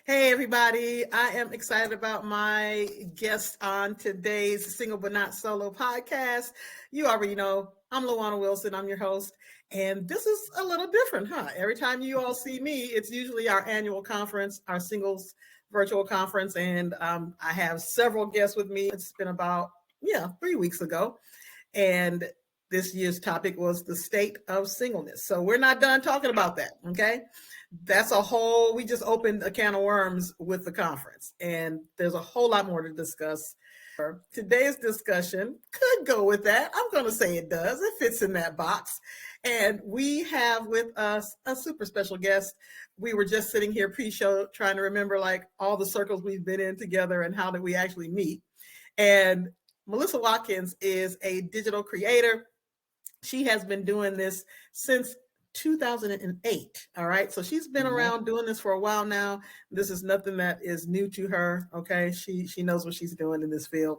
Hey, everybody. I am excited about my guest on today's Single But Not Solo podcast. You already know I'm Luana Wilson. I'm your host. And this is a little different, huh? Every time you all see me, it's usually our annual conference, our singles virtual conference. And I have several guests with me. It's been about, 3 weeks ago. And this year's topic was the state of singleness. So we're not done talking about that. Okay. That's we just opened a can of worms with the conference, and there's a whole lot more to discuss. Today's discussion could go with that. I'm going to say it does. It fits in that box. And we have with us a super special guest. We were just sitting here pre-show trying to remember like all the circles we've been in together and how did we actually meet. And Melissa Watkins is a digital creator. She has been doing this since 2008. All right. So she's been around doing this for a while now. This is nothing that is new to her. Okay. She knows what she's doing in this field.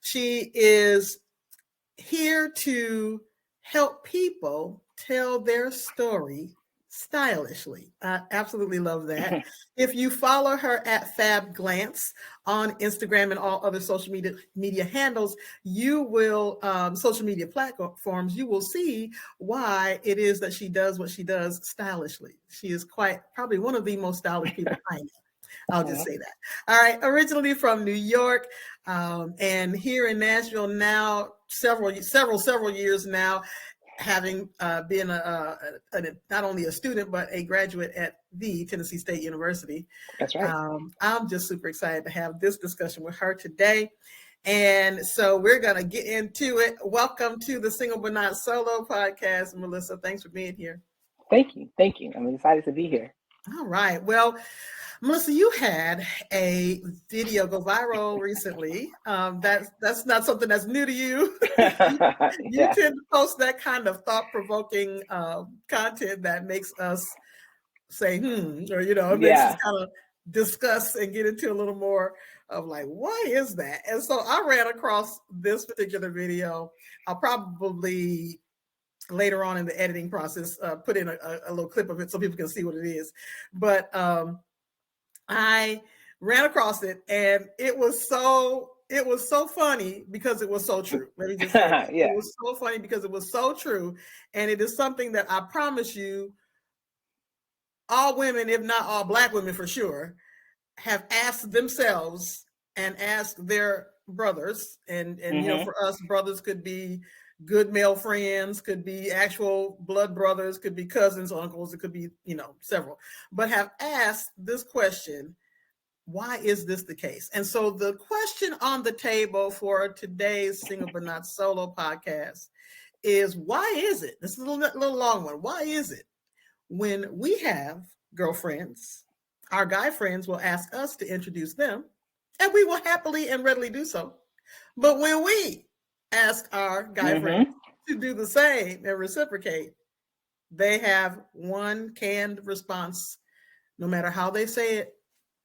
She is here to help people tell their story stylishly. I absolutely love that. If you follow her at Fab Glance on Instagram and all other social media handles, you will social media platforms, you will see why it is that she does what she does stylishly. She is quite probably one of the most stylish people I know. I'll just say that. All right. Originally from New York, and here in Nashville now, several years now, having been not only a student but a graduate at the Tennessee State University. That's right. I'm just super excited to have this discussion with her today. And so we're going to get into it. Welcome to the Single But Not Solo podcast, Melissa. Thanks for being here. Thank you. Thank you. I'm excited to be here. All right. Well, Melissa, you had a video go viral recently. That's not something that's new to you. You tend to post that kind of thought-provoking content that makes us say, or, it makes us kind of discuss and get into a little more of like, why is that? And so I ran across this particular video. I'll probably later on in the editing process put in a little clip of it so people can see what it is. But I ran across it, and it was so funny because it was so true. Let me just say that. It was so funny because it was so true, and it is something that I promise you, all women, if not all Black women for sure, have asked themselves and asked their brothers, and for us, brothers could be good male friends, could be actual blood brothers, could be cousins, uncles, it could be, several, but have asked this question: why is this the case? And so the question on the table for today's Single But Not Solo podcast is, why is it, this is a little long one, why is it when we have girlfriends, our guy friends will ask us to introduce them, and we will happily and readily do so, but when we ask our guy friends to do the same and reciprocate, they have one canned response. No matter how they say it,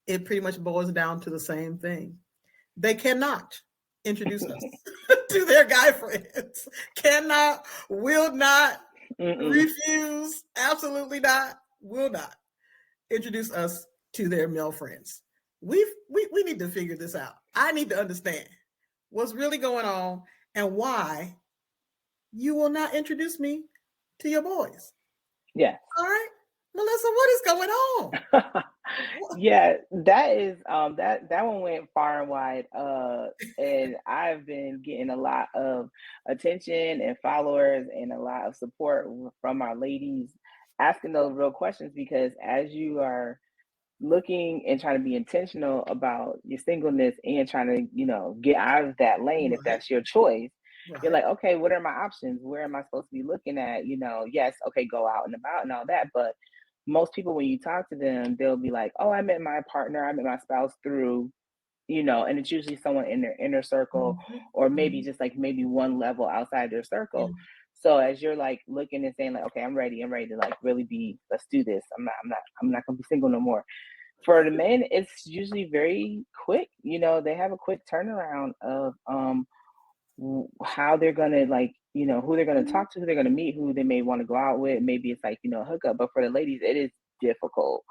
it pretty much boils down to the same thing. They cannot introduce us to their guy friends. Cannot, will not, refuse, absolutely not, will not introduce us to their male friends. We need to figure this out. I need to understand what's really going on and why you will not introduce me to your boys. Yeah. All right, Melissa, what is going on? Yeah, that is that one went far and wide. And I've been getting a lot of attention and followers and a lot of support from our ladies asking those real questions, because as you are looking and trying to be intentional about your singleness and trying to, get out of that lane, if that's your choice, you're like, okay, what are my options? Where am I supposed to be looking at? Yes, okay, go out and about and all that. But most people, when you talk to them, they'll be like, oh, I met my partner, I met my spouse through, and it's usually someone in their inner circle, or maybe just like maybe one level outside their circle. So as you're like looking and saying like, okay, I'm ready to like really let's do this. I'm not gonna be single no more. For the men, it's usually very quick. They have a quick turnaround of how they're gonna like, who they're gonna talk to, who they're gonna meet, who they may want to go out with. Maybe it's like, a hookup. But for the ladies, it is difficult.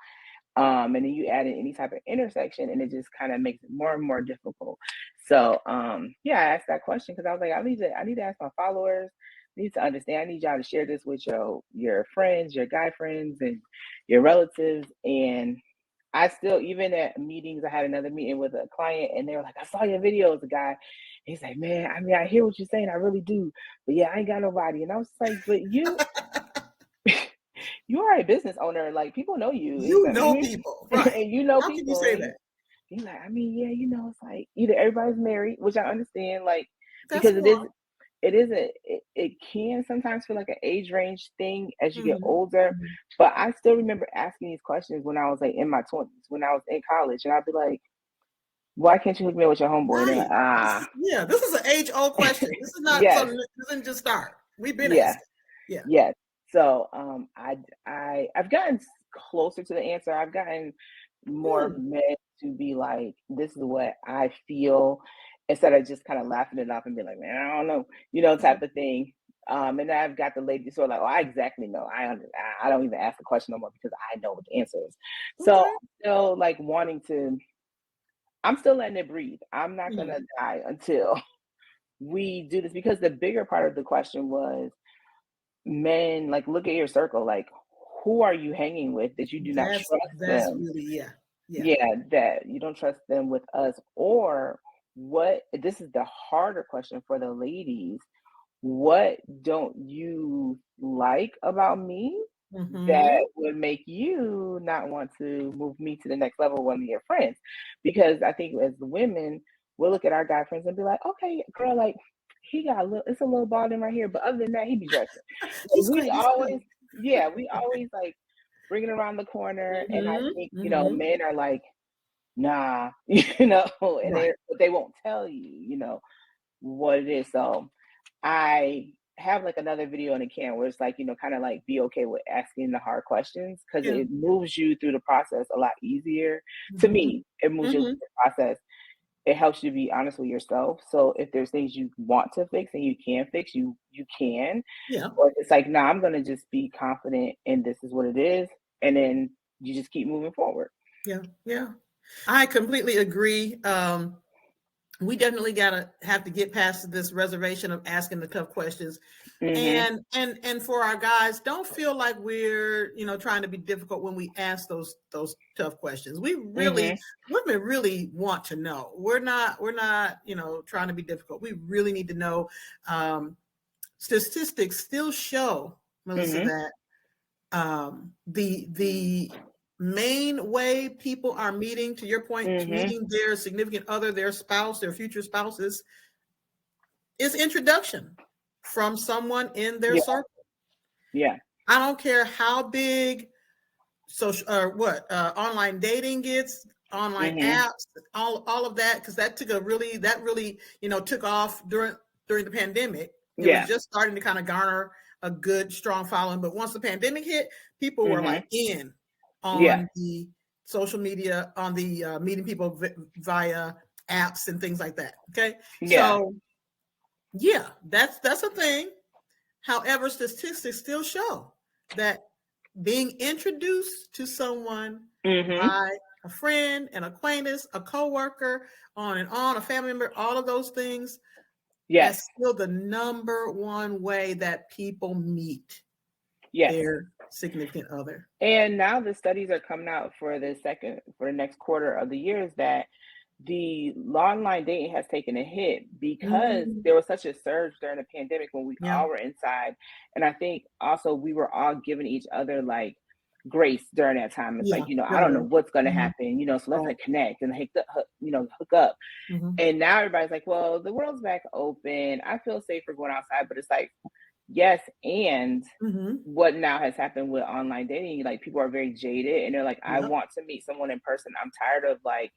And then you add in any type of intersection, and it just kind of makes it more and more difficult. So yeah, I asked that question because I was like, I need to ask my followers, need to understand, I need y'all to share this with your friends, your guy friends, and your relatives. And I still, even at meetings, I had another meeting with a client, and they were like, I saw your videos. The guy, he's like, man, I mean, I hear what you're saying, I really do, but yeah, I ain't got nobody. And I was like, but you are a business owner. Like, people know you. He's You like, know people, right? and you know How can you people. say And that? he's like, I mean, yeah, it's like either everybody's married, which I understand, like, That's because one. it can sometimes feel like an age range thing as you get Mm-hmm. older. Mm-hmm. But I still remember asking these questions when I was like in my 20s, when I was in college, and I'd be like, why can't you hook me up with your homeboy? And they're like, Right. This is an age-old question. This is not yes, something that doesn't just start. We've been yeah. asking. Yeah. Yes. So I've gotten closer to the answer. I've gotten more Hmm. men to be like, this is what I feel, instead of just kind of laughing it off and be like, man, I don't know, type of thing. And I've got the ladies who are like, oh, I exactly know. I don't even ask the question no more because I know what the answer is. So Okay. I'm still like I'm still letting it breathe. I'm not gonna Mhm. die until we do this, because the bigger part of the question was, men, like, look at your circle, like, who are you hanging with that you do not trust That's them? really, yeah. Yeah. Yeah, that you don't trust them with us. Or what, this is the harder question for the ladies, what don't you like about me that Mm-hmm. would make you not want to move me to the next level with one of your friends? Because I think as women, we'll look at our guy friends and be like, okay, girl, like, he got it's a little bald in right here, but other than that, he be dressing. Like, He's great. He's great. we always like bring it around the corner. And I Mm-hmm. think, Mm-hmm. men are like, nah, and Right. they won't tell you, what it is. So I have like another video in the can where it's like, kind of like be okay with asking the hard questions, because Yeah. it moves you through the process a lot easier. To Mm-hmm. me, it moves you through Mm-hmm. the process. It helps you be honest with yourself. So if there's things you want to fix and you can fix, you can. Yeah. Or it's like, nah, I'm gonna just be confident and this is what it is. And then you just keep moving forward. Yeah. Yeah. I completely agree. We definitely gotta have to get past this reservation of asking the tough questions. Mm-hmm. And for our guys, don't feel like we're trying to be difficult when we ask those tough questions. Mm-hmm. Women really want to know. We're not trying to be difficult. We really need to know. Statistics still show, Melissa, Mm-hmm. that the main way people are meeting, to your point, Mm-hmm. meeting their significant other, their spouse, their future spouses, is introduction from someone in their Yeah. circle. Yeah. I don't care how big social or what online dating gets, online Mm-hmm. apps, all of that, because that really took off during the pandemic. It was Yeah. just starting to kind of garner a good strong following, but once the pandemic hit, people were Mm-hmm. like in Yeah. on the social media, on the meeting people via apps and things like that. Okay, Yeah. so yeah, that's a thing. However, statistics still show that being introduced to someone Mm-hmm. by a friend, an acquaintance, a coworker, on and on, a family member, all of those things, Yes. that's still the number one way that people meet Yes. their significant other. And now the studies are coming out for the next quarter of the year, is that the online dating has taken a hit because Mm, there was such a surge during the pandemic when we yeah, all were inside. And I think also we were all giving each other like grace during that time. It's yeah, like, I don't know definitely. what's going to Hmm. happen, so let's Right. like connect and hook up. Hmm. And now everybody's like, well, the world's back open. I feel safer going outside, but it's like, yes. And Hmm. what now has happened with online dating, like, people are very jaded and they're like, I Yep. want to meet someone in person. I'm tired of like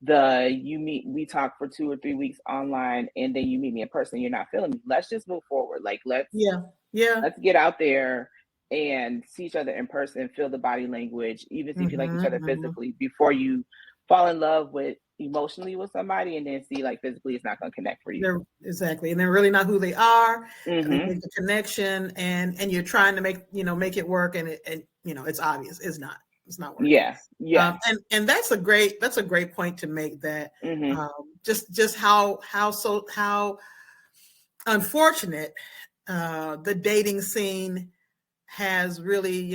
we talk for 2 or 3 weeks online and then you meet me in person, you're not feeling me. Let's just move forward. Like, Yeah. Yeah. let's get out there and see each other in person, feel the body language, even see if you like each Hmm. other Hmm. physically before you fall in love with emotionally with somebody, and then see like physically it's not going to connect for you. They're exactly, and they're really not who they are. And they Mm-hmm. make the connection, and you're trying to make it work, and it's obvious it's not. It's not working. Yeah. And that's a great point to make, that just how unfortunate the dating scene has really,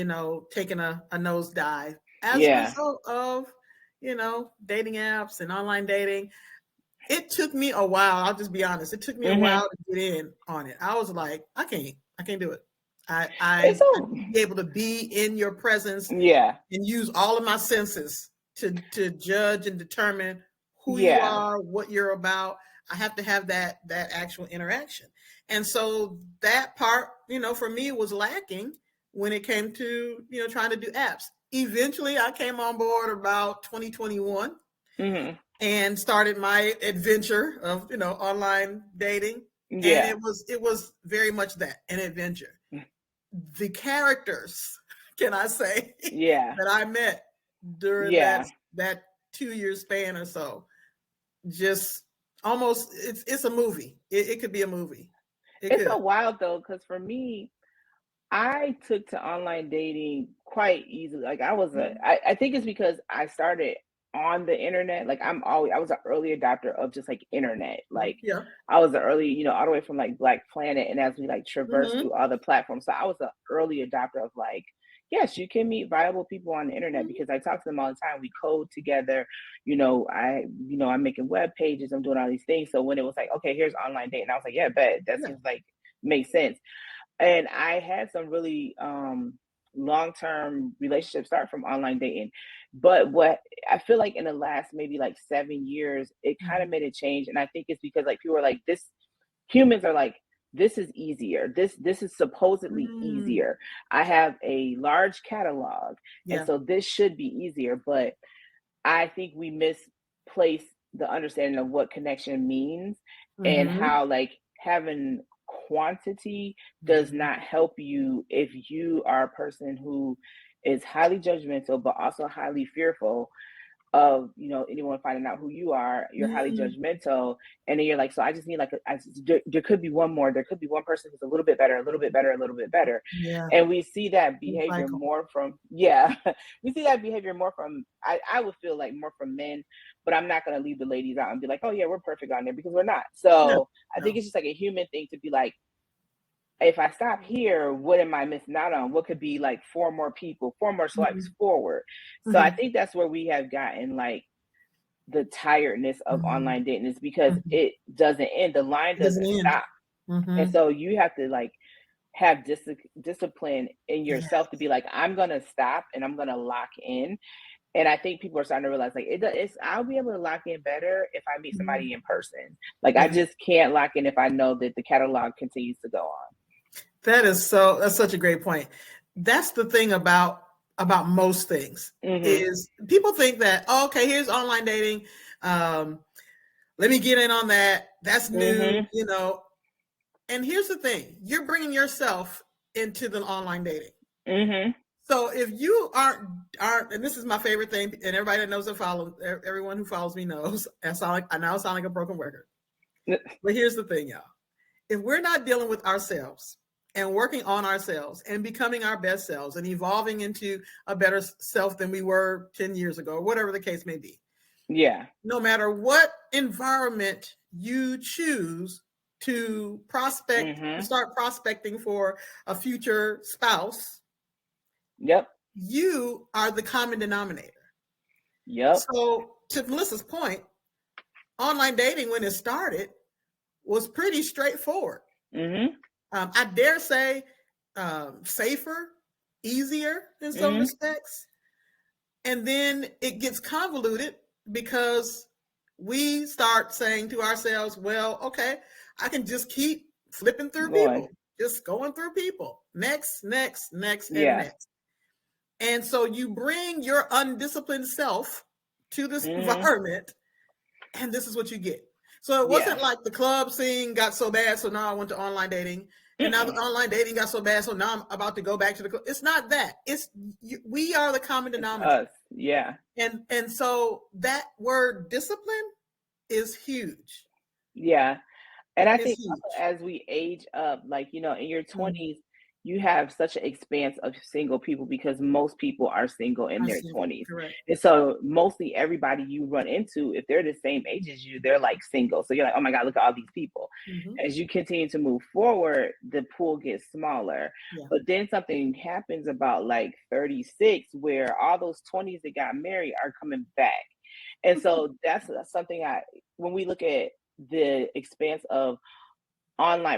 taken a nosedive as a result of, dating apps and online dating. It took me a while. I'll just be honest. It took me a while to get in on it. I was like, I can't do it. I be able to be in your presence and use all of my senses to judge and determine who you are, what you're about. I have to have that actual interaction. And so that part, for me, was lacking when it came to, trying to do apps. Eventually I came on board about 2021 and started my adventure of, online dating. And it was very much that, an adventure. The characters, can I say, that I met during that 2-year span or so, just almost, it's a movie. It could be a movie. It's so wild though, because for me, I took to online dating quite easily. Like I think it's because I started on the internet. Like I was an early adopter of just like internet. Like I was the early, all the way from like Black Planet, and as we like traversed through other platforms. So I was an early adopter of like, yes, you can meet viable people on the internet, because I talk to them all the time. We code together, I'm making web pages, I'm doing all these things. So when it was like, okay, here's online dating, I was like, yeah, bet that seems like makes sense. And I had some really long-term relationships start from online dating. But what I feel like in the last maybe like 7 years, it kind of made a change. And I think it's because like people are like, humans are like, this is easier. This is supposedly easier. I have a large catalog. And so this should be easier. But I think we misplace the understanding of what connection means and how like having quantity does not help you if you are a person who is highly judgmental but also highly fearful of anyone finding out who you are. You're highly judgmental, and then you're like, so I just need like there could be one more. There could be one person who's a little bit better, a little bit better, a little bit better. And we see that behavior more from we see that behavior more from I would feel like more from men, but I'm not going to leave the ladies out and be like, oh yeah, we're perfect on there, because we're not. So I think it's just like a human thing to be like, if I stop here, what am I missing out on? What could be like 4 more people, 4 more swipes forward? So I think that's where we have gotten like the tiredness of online dating, is because it doesn't end. The line doesn't stop. And so you have to like have discipline in yourself to be like, I'm going to stop and I'm going to lock in. And I think people are starting to realize like I'll be able to lock in better if I meet somebody in person. Like I just can't lock in if I know that the catalog continues to go on. That's such a great point. That's the thing about most things is people think that, oh, okay, here's online dating. Let me get in on that. That's new, And here's the thing: you're bringing yourself into the online dating. So if you aren't, and this is my favorite thing, and everybody that knows everyone who follows me knows, I now sound like a broken record. But here's the thing, y'all: if we're not dealing with ourselves and working on ourselves and becoming our best selves and evolving into a better self than we were 10 years ago, or whatever the case may be. No matter what environment you choose to start prospecting for a future spouse. You are the common denominator. So to Melissa's point, online dating when it started was pretty straightforward. I dare say safer, easier in some respects. And then it gets convoluted because we start saying to ourselves, well, okay, I can just keep flipping through people, just going through people. Next, and next. And so you bring your undisciplined self to this environment, and this is what you get. So it wasn't like the club scene got so bad, so now I went to online dating. And now the online dating got so bad, so now I'm about to go back to the club. It's not that. We are the common denominator. And so that word discipline is huge. And I think as we age up, like, in your 20s, you have such an expanse of single people because most people are single in I their see. 20s. Correct. And so mostly everybody you run into, if they're the same age as you, they're like single. So you're like, oh my God, look at all these people. Mm-hmm. As you continue to move forward, the pool gets smaller. Yeah. But then something happens about like 36 where all those 20s that got married are coming back. And so that's something when we look at the expanse of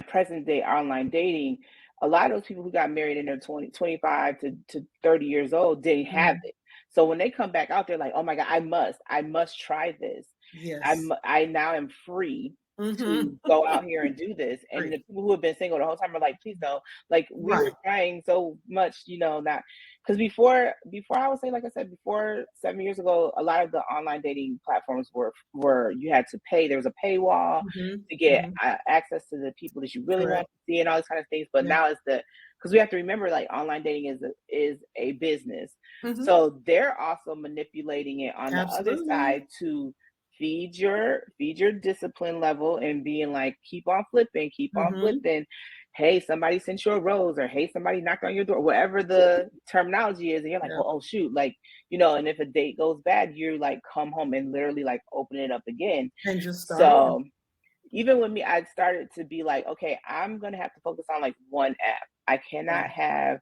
present day online dating, a lot of those people who got married in their 25 to 30 years old didn't have Mhm. it. So when they come back out, they're like, oh my God, I must try this. Yes. I now am free Mm-hmm. to go out here and do this. And Great. the people who have been single the whole time are like, please don't. Like we were Right. trying so much, not because before I would say, like I said, before 7 years ago, a lot of the online dating platforms were you had to pay. There was a paywall Mm-hmm. to get Mm-hmm. access to the people that you really want Correct. to see and all these kind of things. But Yeah. now it's because we have to remember like online dating is a business. Mm-hmm. So they're also manipulating it on the other Absolutely. side to feed your discipline level and being like, keep on flipping, keep on Mm-hmm. flipping. Hey, somebody sent you a rose, or hey, somebody knocked on your door, whatever the terminology is. And you're like, Yeah. well, oh shoot, like, and if a date goes bad, you like come home and literally like open it up again. And just start over. So even with me, I started to be like, okay, I'm gonna have to focus on like one app. I cannot Yeah. have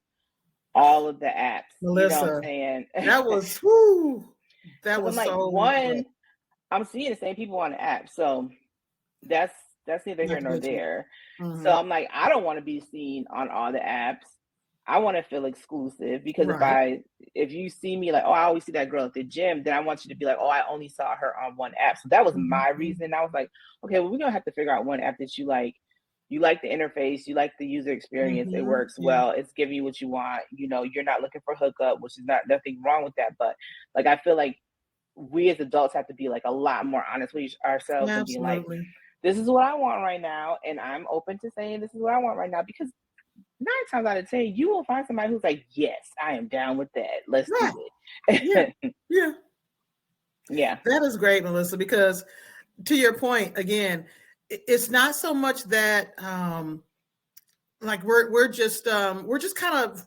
all of the apps. You know what I'm Melissa, saying? that was whoo. That Because I'm was like, so much. one, I'm seeing the same people on the app, so that's neither here Not to nor mention. there. So Mm-hmm. I'm like, I don't want to be seen on all the apps. I want to feel exclusive because Right. if you see me like, oh, I always see that girl at the gym, then I want you to be like, oh, I only saw her on one app. So that was my Mm-hmm. reason. I was like, okay, well, we're gonna have to figure out one app that you like. You like the interface, you like the user experience, it Mm-hmm. works Yeah. well, it's giving you what you want, you're not looking for hookup, which is not nothing wrong with that. But like I feel like we as adults have to be like a lot more honest with ourselves and being like, Absolutely. this is what I want right now, and I'm open to saying this is what I want right now because 9 times out of 10, you will find somebody who's like, yes, I am down with that. Let's do Right. Yeah. it. Yeah. Yeah. That is great, Melissa, because to your point, again, it's not so much that like we're just kind of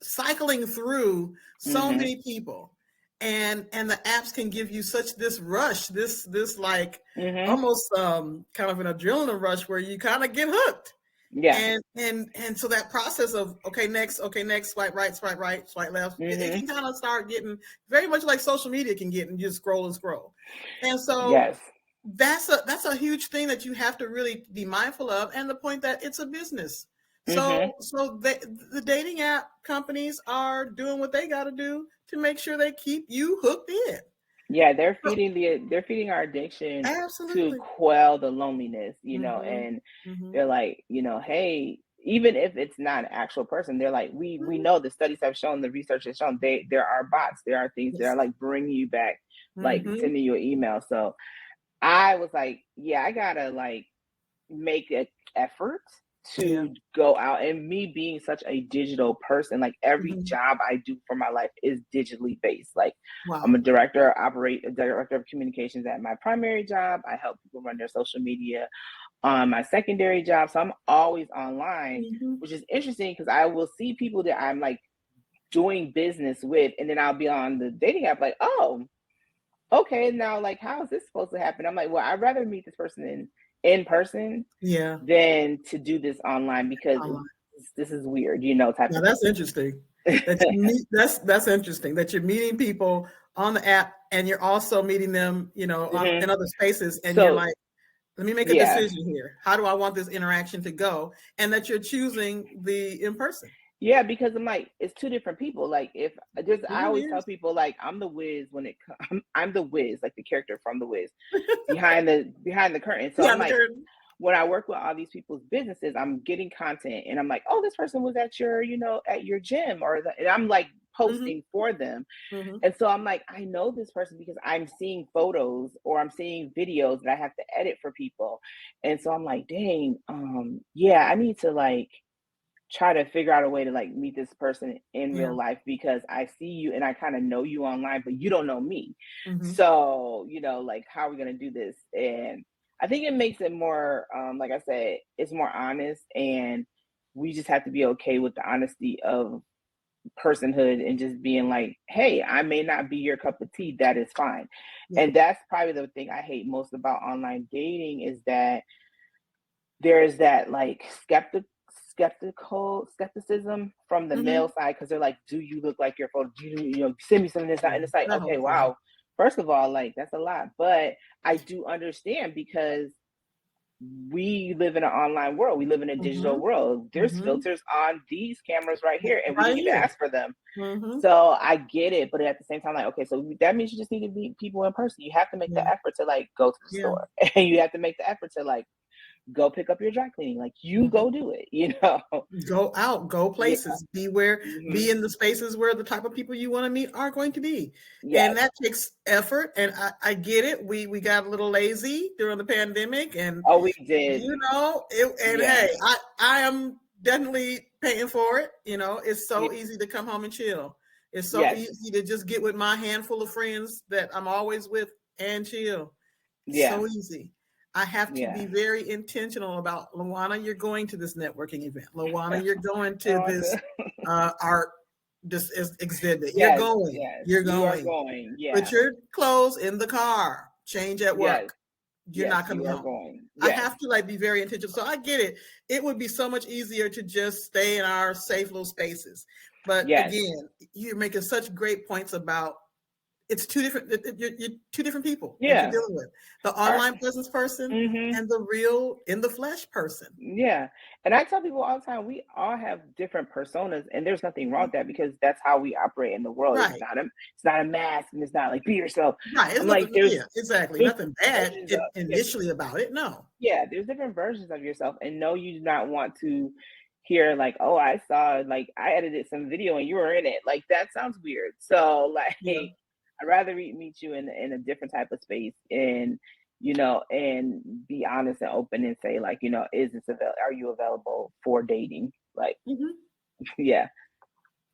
cycling through so Mm-hmm. many people, and the apps can give you such this rush, this like Mm-hmm. almost kind of an adrenaline rush where you kind of get hooked. Yeah. And so that process of okay next, swipe right, swipe left, it Mm-hmm. can kind of start getting very much like social media can get, and you just scroll and scroll. And so Yes. that's a huge thing that you have to really be mindful of, and the point that it's a business. Mm-hmm. So the dating app companies are doing what they got to do to make sure they keep you hooked in. Yeah, they're So, feeding our addiction to absolutely. quell the loneliness, Mm-hmm. and Mm-hmm. they're like, hey, even if it's not an actual person, they're like, we Mm-hmm. know the studies have shown, the research has shown there are bots, there are things that are Yes. like bringing you back, like Mm-hmm. sending you an email. So I was like, yeah, I gotta like make an effort Yeah. to go out, and me being such a digital person, like every Mm-hmm. job I do for my life is digitally based. Like I'm Wow. a director of communications at my primary job. I help people run their social media on my secondary job. So I'm always online, Mm-hmm. which is interesting because I will see people that I'm like doing business with, and then I'll be on the dating app like, oh, okay, now like how is this supposed to happen? I'm like, well, I'd rather meet this person in person Yeah. than to do this online because Online. this is weird, type Now of that's interesting. That you thing. meet that's interesting that you're meeting people on the app and you're also meeting them, Hmm. in other spaces, and you're So like, let me make a yeah, decision here. How do I want this interaction to go? And that you're choosing the in person. yeah, because I'm like, it's two different people. Like if just It I really always tell is. people like I'm the Wiz when it I'm the Wiz, like the character from the Wiz behind the curtain. So Yeah, I'm the like, curtain. when I work with all these people's businesses, I'm getting content and I'm like, oh, this person was at at your gym, and I'm like Mm-hmm. posting for them. Mm-hmm. And so I'm like, I know this person because I'm seeing photos or I'm seeing videos that I have to edit for people. And so I'm like, dang, yeah, I need to like try to figure out a way to like meet this person in Yeah. real life because I see you and I kind of know you online, but you don't know me. Mm-hmm. So, like how are we gonna do this? And I think it makes it more like I said, it's more honest, and we just have to be okay with the honesty of personhood and just being like, hey, I may not be your cup of tea. That is fine. Yeah. And that's probably the thing I hate most about online dating is that there's that like skepticism from the Mm-hmm. male side, because they're like, do you look like your photo? Do you send me some of this? And it's like, That okay, whole thing. wow. First of all, like that's a lot, but I do understand because we live in an online world. We live in a digital Mm-hmm. world. There's Mm-hmm. filters on these cameras right here, and we Right didn't even here. ask for them. Mm-hmm. So I get it, but at the same time, like, okay, so that means you just need to meet people in person. You have to make Yeah. the effort to like go to the Yeah. store, and you have to make the effort to like go pick up your dry cleaning. Like you go do it, you know. Go out, go Yeah. places, be Mm-hmm. in the spaces where the type of people you want to meet are going to be. And Yes. that takes effort. And I get it. We got a little lazy during the pandemic, and Oh, we did. and Yeah. hey, I am definitely paying for it. It's so easy to come home and chill. It's so Yes. easy to just get with my handful of friends that I'm always with and chill. Yeah. So easy. I have to be Yeah. very intentional about, Luana, you're going to this networking event. Luana, you're going to this art exhibit. You're Yes. going. Yes. You're You are going. going. Put Yeah. your clothes in the car. Change at Yes. work. You're Yes. not coming You are home. going. I Yes. have to like be very intentional. So I get it. It would be so much easier to just stay in our safe little spaces. But Yes. again, you're making such great points about it's two different. You're two different people that you're Yeah. dealing with: the online presence person Mm-hmm. and the real in the flesh person. Yeah. And I tell people all the time, we all have different personas, and there's nothing wrong with that because that's how we operate in the world. Right, It's not a mask, and it's not like be yourself. right. It's I'm nothing. like, there's Yeah, exactly. there's Nothing bad versions of initially about it. No. yeah, there's different versions of yourself. And no, you do not want to hear like, oh, I saw like I edited some video and you were in it. Like that sounds weird. So like Yeah. I'd rather meet you in a different type of space and and be honest and open and say like, is this are you available for dating? Like, Mm-hmm. yeah.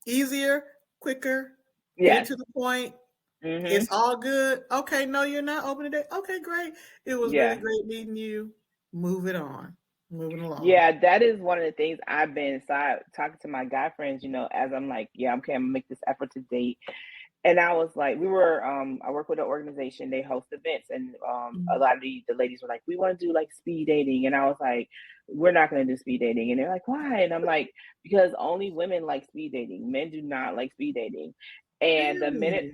Easier, quicker. Get it Yes. to the point. Mm-hmm. It's all good. Okay, no, you're not open today. Okay, great. It was really Yeah. great meeting you. Move it on. Moving along. Yeah, that is one of the things I've been talking to my guy friends, as I'm like, yeah, I'm gonna make this effort to date. And I was like, I work with an organization, they host events, and a lot of the ladies were like, we want to do like speed dating. And I was like, we're not going to do speed dating. And they're like, why? And I'm like, because only women like speed dating. Men do not like speed dating. And the minute,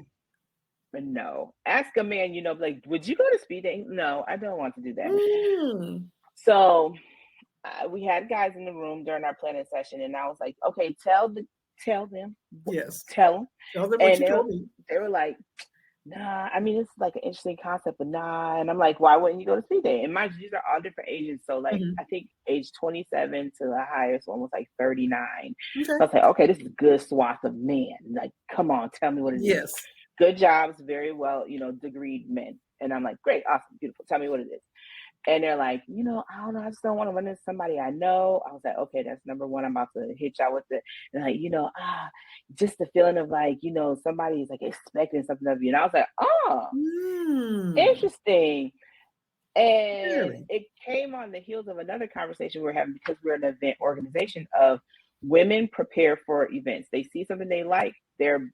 Really? no, ask a man, like, would you go to speed dating? No, I don't want to do that. Mm. So we had guys in the room during our planning session, and I was like, okay, tell them, Yes. tell them. Tell them what And you told me. they were like, nah, I mean, it's like an interesting concept, but nah. And I'm like, why wouldn't you go to speed dating? And mind you, these are all different ages. So, like, Mm-hmm. I think age 27 to the highest one was like 39. Okay. So I was like, okay, this is a good swath of men. Like, come on, tell me what it is. Yes. Good jobs, very well, degreed men. And I'm like, great, awesome, beautiful. Tell me what it is. And they're like, I don't know, I just don't want to run into somebody I know. I was like, okay, that's number one. I'm about to hit y'all with it. And like, just the feeling of like, somebody's like expecting something of you. And I was like, oh, interesting. And Really? it came on the heels of another conversation we were having because we're an event organization of women prepare for events. They see something they like, they're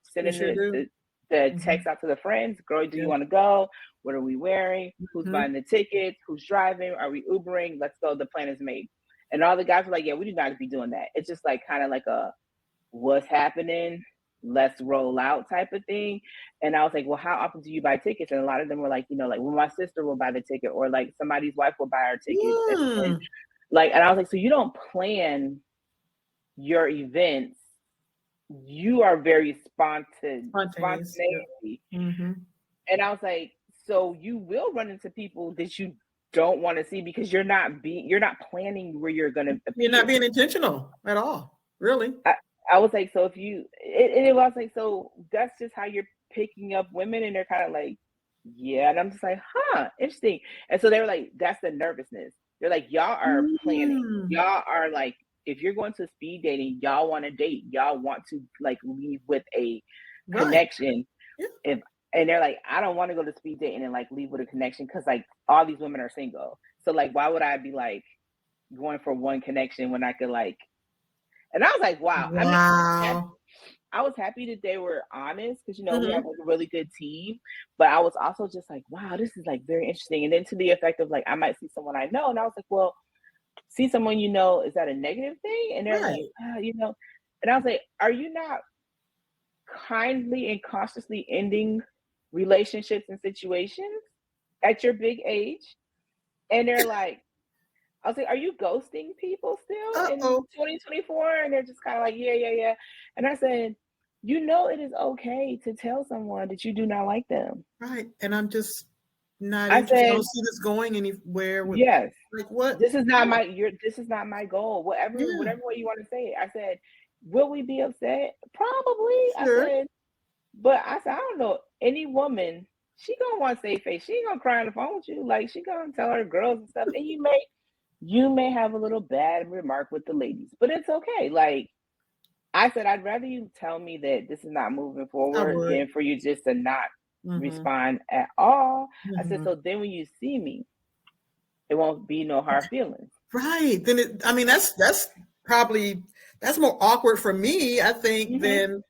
sending Sure do. the text out to the friends, girl, do you Yeah. want to go? What are we wearing? Who's Mhm. buying the tickets? Who's driving? Are we Ubering? Let's go. The plan is made. And all the guys were like, yeah, we do not be doing that. It's just like kind of like a what's happening? Let's roll out type of thing. And I was like, well, how often do you buy tickets? And a lot of them were like, like, well, my sister will buy the ticket, or like somebody's wife will buy our tickets. And I was like, so you don't plan your events. You are very Spontaneous. spontaneity. Mm-hmm. And I was like, so you will run into people that you don't want to see because you're not planning where you're going to appear. You're not being intentional at all, really. I was like, so if you, it was like, so that's just how you're picking up women, and they're kind of like, yeah. And I'm just like, huh, interesting. And so they were like, that's the nervousness. They're like, y'all are planning. Y'all are like, if you're going to speed dating, y'all want to date. Y'all want to like leave with a connection. Yeah. And they're like, I don't want to go to speed dating and like leave with a connection because like all these women are single. So like, why would I be like, going for one connection when I could like, and I was like, wow. I mean, Wow. I was happy that they were honest because, you know, we have Mm-hmm. like a really good team, but I was also just like, wow, this is like very interesting. And then to the effect of like, I might see someone I know. And I was like, well, see someone you know, is that a negative thing? And they're like, Right. you know, and I was like, are you not kindly and cautiously ending relationships and situations at your big age? And they're like, I was like, are you ghosting people still in Uh-oh. 2024? And they're just kind of like, yeah, yeah, yeah. And I said, you know, it is okay to tell someone that you do not like them. Right. And I'm just not I interested. I said, don't see this going anywhere with yes, like what? this is not my goal. Whatever, Yeah, whatever way you want to say it. I said, will we be upset? Probably. I sure. said, but I said, I don't know. Any woman, she gonna want to save face. She ain't gonna cry on the phone with you. Like she gonna tell her girls and stuff. And you may have a little bad remark with the ladies, but it's okay. Like I said, I'd rather you tell me that this is not moving I forward would. than for you just to not Mm-hmm. respond at all. I said, Mm-hmm. so then when you see me, it won't be no hard feelings. Right. Then I mean, that's probably that's more awkward for me, I think, Mm-hmm. than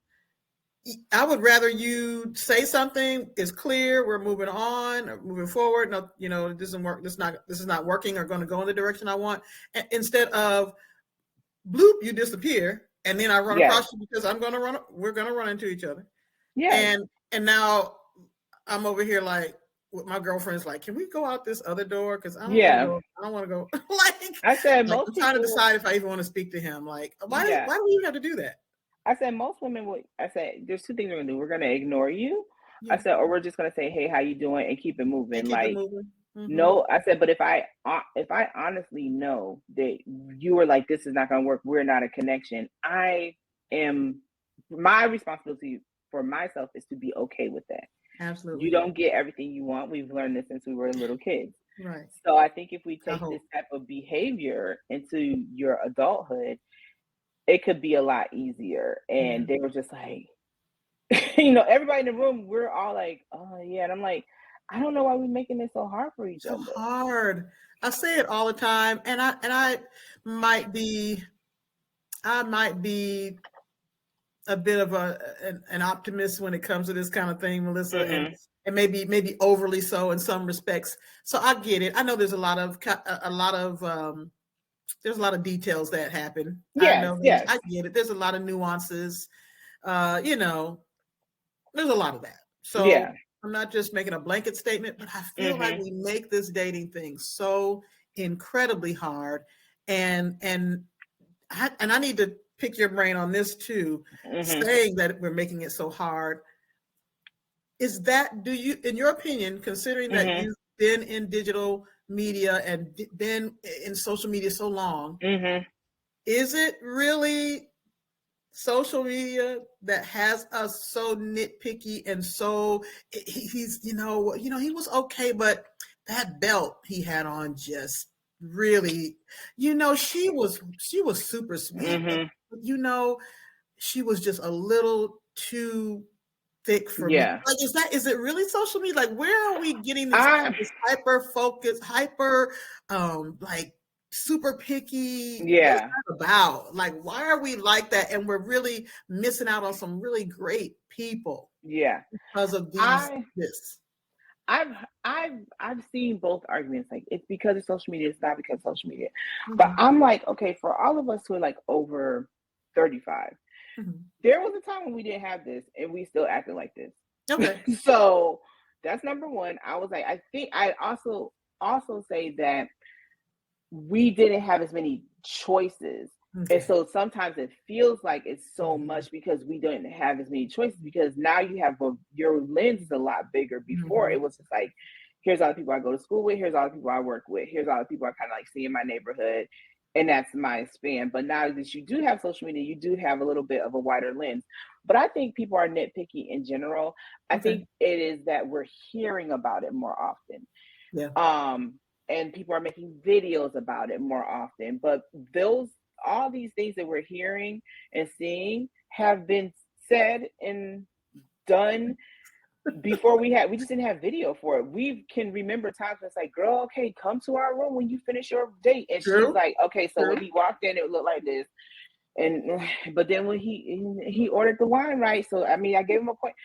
I would rather you say something is clear. We're moving on, or moving forward. No, you know, it doesn't work. This is not working or going to go in the direction I want. Instead of bloop, you disappear, and then I run Yes. across you because I'm going to run. We're going to run into each other, Yes. and now I'm over here like with my girlfriend's like, can we go out this other door? Because I don't want to Yeah. go. I don't want to go. like, I said like most I'm trying to people, decide if I even want to speak to him. Like, yeah. why do we even have to do that? I said most women would. I said there's two things we're gonna do. We're gonna ignore you. I Yeah, said, or we're just gonna say, hey, how you doing, and keep it and moving. keep it Like moving. Mm-hmm. no, I said, but if I honestly know that you were like, this is not gonna work. We're not a connection. I am my responsibility for myself is to be okay with that. You Absolutely. don't get everything you want. We've learned this since we were little kids. Right. So I think if we I take this hope. type of behavior into your adulthood, it could be a lot easier. Yeah. And they were just like, you know, everybody in the room, we're all like, oh yeah. And I'm like, I don't know why we're making it so hard for each So other. hard. I say it all the time, and I might be I might be a bit of an optimist when it comes to this kind of thing, Melissa, Mm-hmm. and maybe overly so in some respects. So I get it. I know there's a lot of there's a lot of details that happen. I Yes, know that. yes. I get it. There's a lot of nuances. You know, there's a lot of that. So Yeah. I'm not just making a blanket statement, but I feel like Mm-hmm. we make this dating thing so incredibly hard, and I need to pick your brain on this too. Mm-hmm. Saying that we're making it so hard, is that, do you, in your opinion, considering that Mm-hmm. you've been in digital media and been in social media so long, Mm-hmm. is it really social media that has us so nitpicky and so he's he was okay, but that belt he had on just really, she was super sweet, but Mm-hmm. she was just a little too thick for me. Yeah. Like, is it really social media? Like, where are we getting I this hyper focus, like super picky? What is yeah. that about? Like, why are we like that? And we're really missing out on some really great people Yeah. because of I this. I've I've seen both arguments. Like it's because of social media, it's not because of social media. But Mm-hmm. I'm like, okay, for all of us who are like over 35, Mm-hmm. there was a time when we didn't have this and we still acted like this. Okay. So that's number one. I was like, I think I also say that we didn't have as many choices. And Okay. so sometimes it feels like it's so Mm-hmm. much because we didn't have as many choices because now you have your lens is a lot bigger. Before Mm-hmm. it was just like, here's all the people I go to school with, here's all the people I work with, here's all the people I kind of like see in my neighborhood, and that's my span. But now that you do have social media, you do have a little bit of a wider lens. But I think people are nitpicky in general. I Okay. think it is that we're hearing about it more often. Yeah. And people are making videos about it more often. But those all these things that we're hearing and seeing have been said and done before we just didn't have video for it. We can remember times when it's like, girl, okay, come to our room when you finish your date. And she's True. like, okay, so when he walked in, it looked like this. And but then when he ordered the wine, right? So I mean, I gave him a point.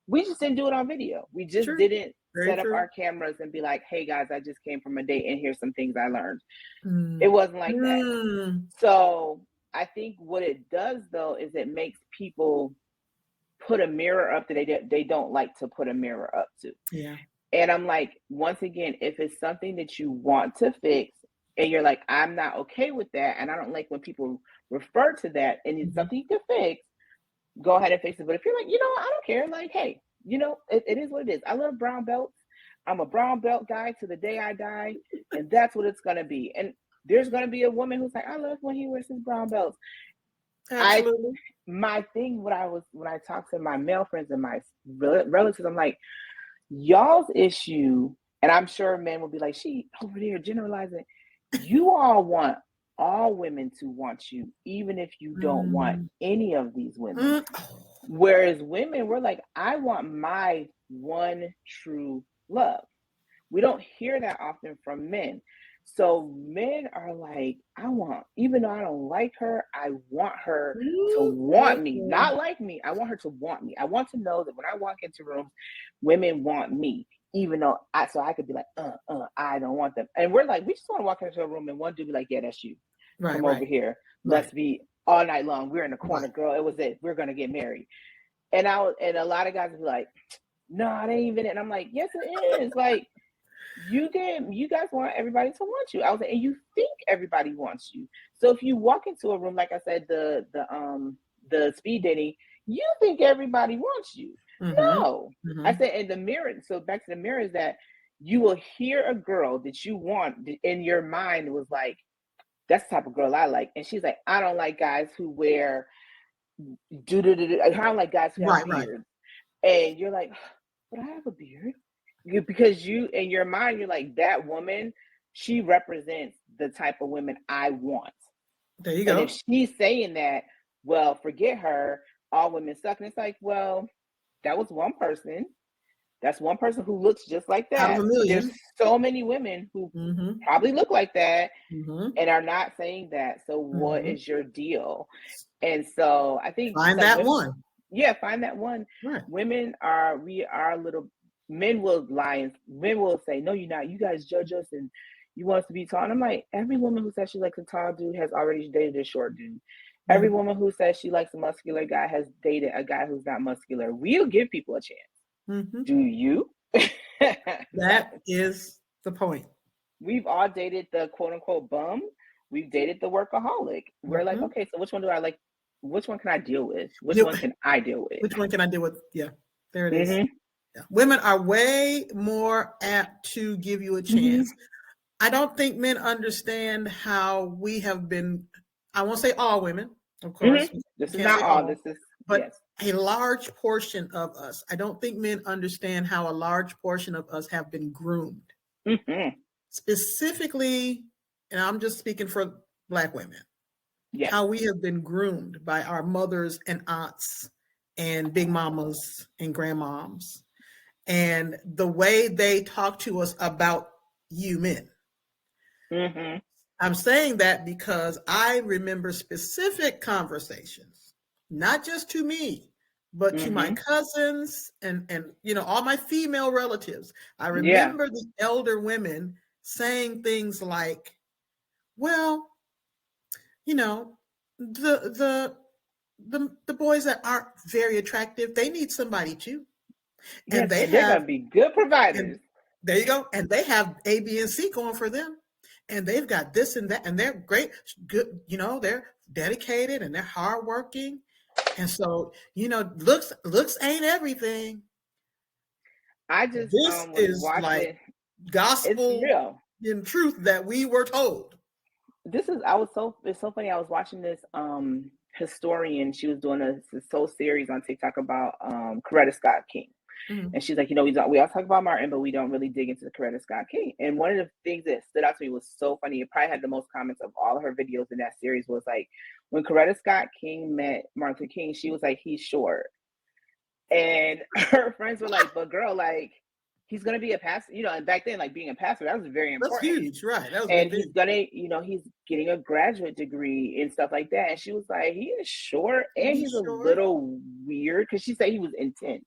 We just didn't do it on video. We just True. didn't Very set up true. our cameras and be like, hey guys, I just came from a date and here's some things I learned. Mm. It wasn't like that. Mm. So I think what it does though is it makes people put a mirror up that they don't like to put a mirror up to. Yeah. And I'm like, once again, if it's something that you want to fix and you're like, I'm not okay with that, and I don't like when people refer to that and it's something you can fix, go ahead and fix it. But if you're like, I don't care, like, hey, it is what it is. I love brown belts. I'm a brown belt guy to the day I die, and that's what it's gonna be. And there's gonna be a woman who's like, I love when he wears his brown belts. Absolutely. My thing, when I talk to my male friends and my relatives, I'm like, y'all's issue, and I'm sure men will be like, she over there generalizing. You all want all women to want you, even if you don't want any of these women. Whereas women, we're like, I want my one true love. We don't hear that often from men. So men are like, even though I don't like her, I want her to want me, not like me. I want her to want me. I want to know that when I walk into rooms, women want me, even though so I could be like, I don't want them. And we're like, we just want to walk into a room and one dude be like, yeah, that's you. Right, Come over here. Let's be all night long. We're in the corner, girl. It was it. We're going to get married. And a lot of guys would be like, no, it ain't even it. And I'm like, yes, it is. Like, you guys want everybody to want you. I was like, and you think everybody wants you. So if you walk into a room, like I said, the speed dating, you think everybody wants you. No. I said in the mirror. So back to the mirror is that you will hear a girl that you want in your mind was like, that's the type of girl I like. And she's like, I don't like guys who wear I don't like guys who have beards. And you're like, but I have a beard. Because you, in your mind, you're like, that woman, she represents the type of women I want. There you go. And if she's saying that, well, forget her, all women suck. And it's like, well, that was one person. That's one person who looks just like that. Out of a million. There's so many women who probably look like that and are not saying that. So what is your deal? And so I think find that one. Yeah, find that one. Right. Women we are a little. Men will lie and men will say, no, you're not. You guys judge us and you want us to be tall. And I'm like, every woman who says she likes a tall dude has already dated a short dude. Every woman who says she likes a muscular guy has dated a guy who's not muscular. We'll give people a chance. Do you? That is the point. We've all dated the quote unquote bum. We've dated the workaholic. We're like, okay, so which one do I like? Which one can I deal with? Which one can I deal with? Which one can I deal with? Yeah, there it is. Yeah. Women are way more apt to give you a chance. I don't think men understand how we have been, I won't say all women, of course. This is not all. This is, but a large portion of us. I don't think men understand how a large portion of us have been groomed. Specifically, and I'm just speaking for Black women, how we have been groomed by our mothers and aunts and big mamas and grandmoms. And the way they talk to us about you men. I'm saying that because I remember specific conversations, not just to me, but to my cousins and all my female relatives. I remember the elder women saying things like, well, the boys that aren't very attractive, they need somebody too. And they're going to be good providers. There you go. And they have A, B, and C going for them. And they've got this and that. And they're great. Good. They're dedicated and they're hardworking. And so, looks ain't everything. This is like gospel in truth that we were told. It's so funny. I was watching this historian. She was doing a whole series on TikTok about Coretta Scott King. And she's like, we all talk about Martin, but we don't really dig into the Coretta Scott King. And one of the things that stood out to me was so funny. It probably had the most comments of all of her videos in that series was like, when Coretta Scott King met Martin Luther King, she was like, he's short. And her friends were like, but girl, like, he's gonna be a pastor, and back then, like, being a pastor, that was very That's important. huge, right? That was a And big he's thing. gonna, he's getting a graduate degree and stuff like that. And she was like, he is short and You he's a sure? little weird, because she said he was intense.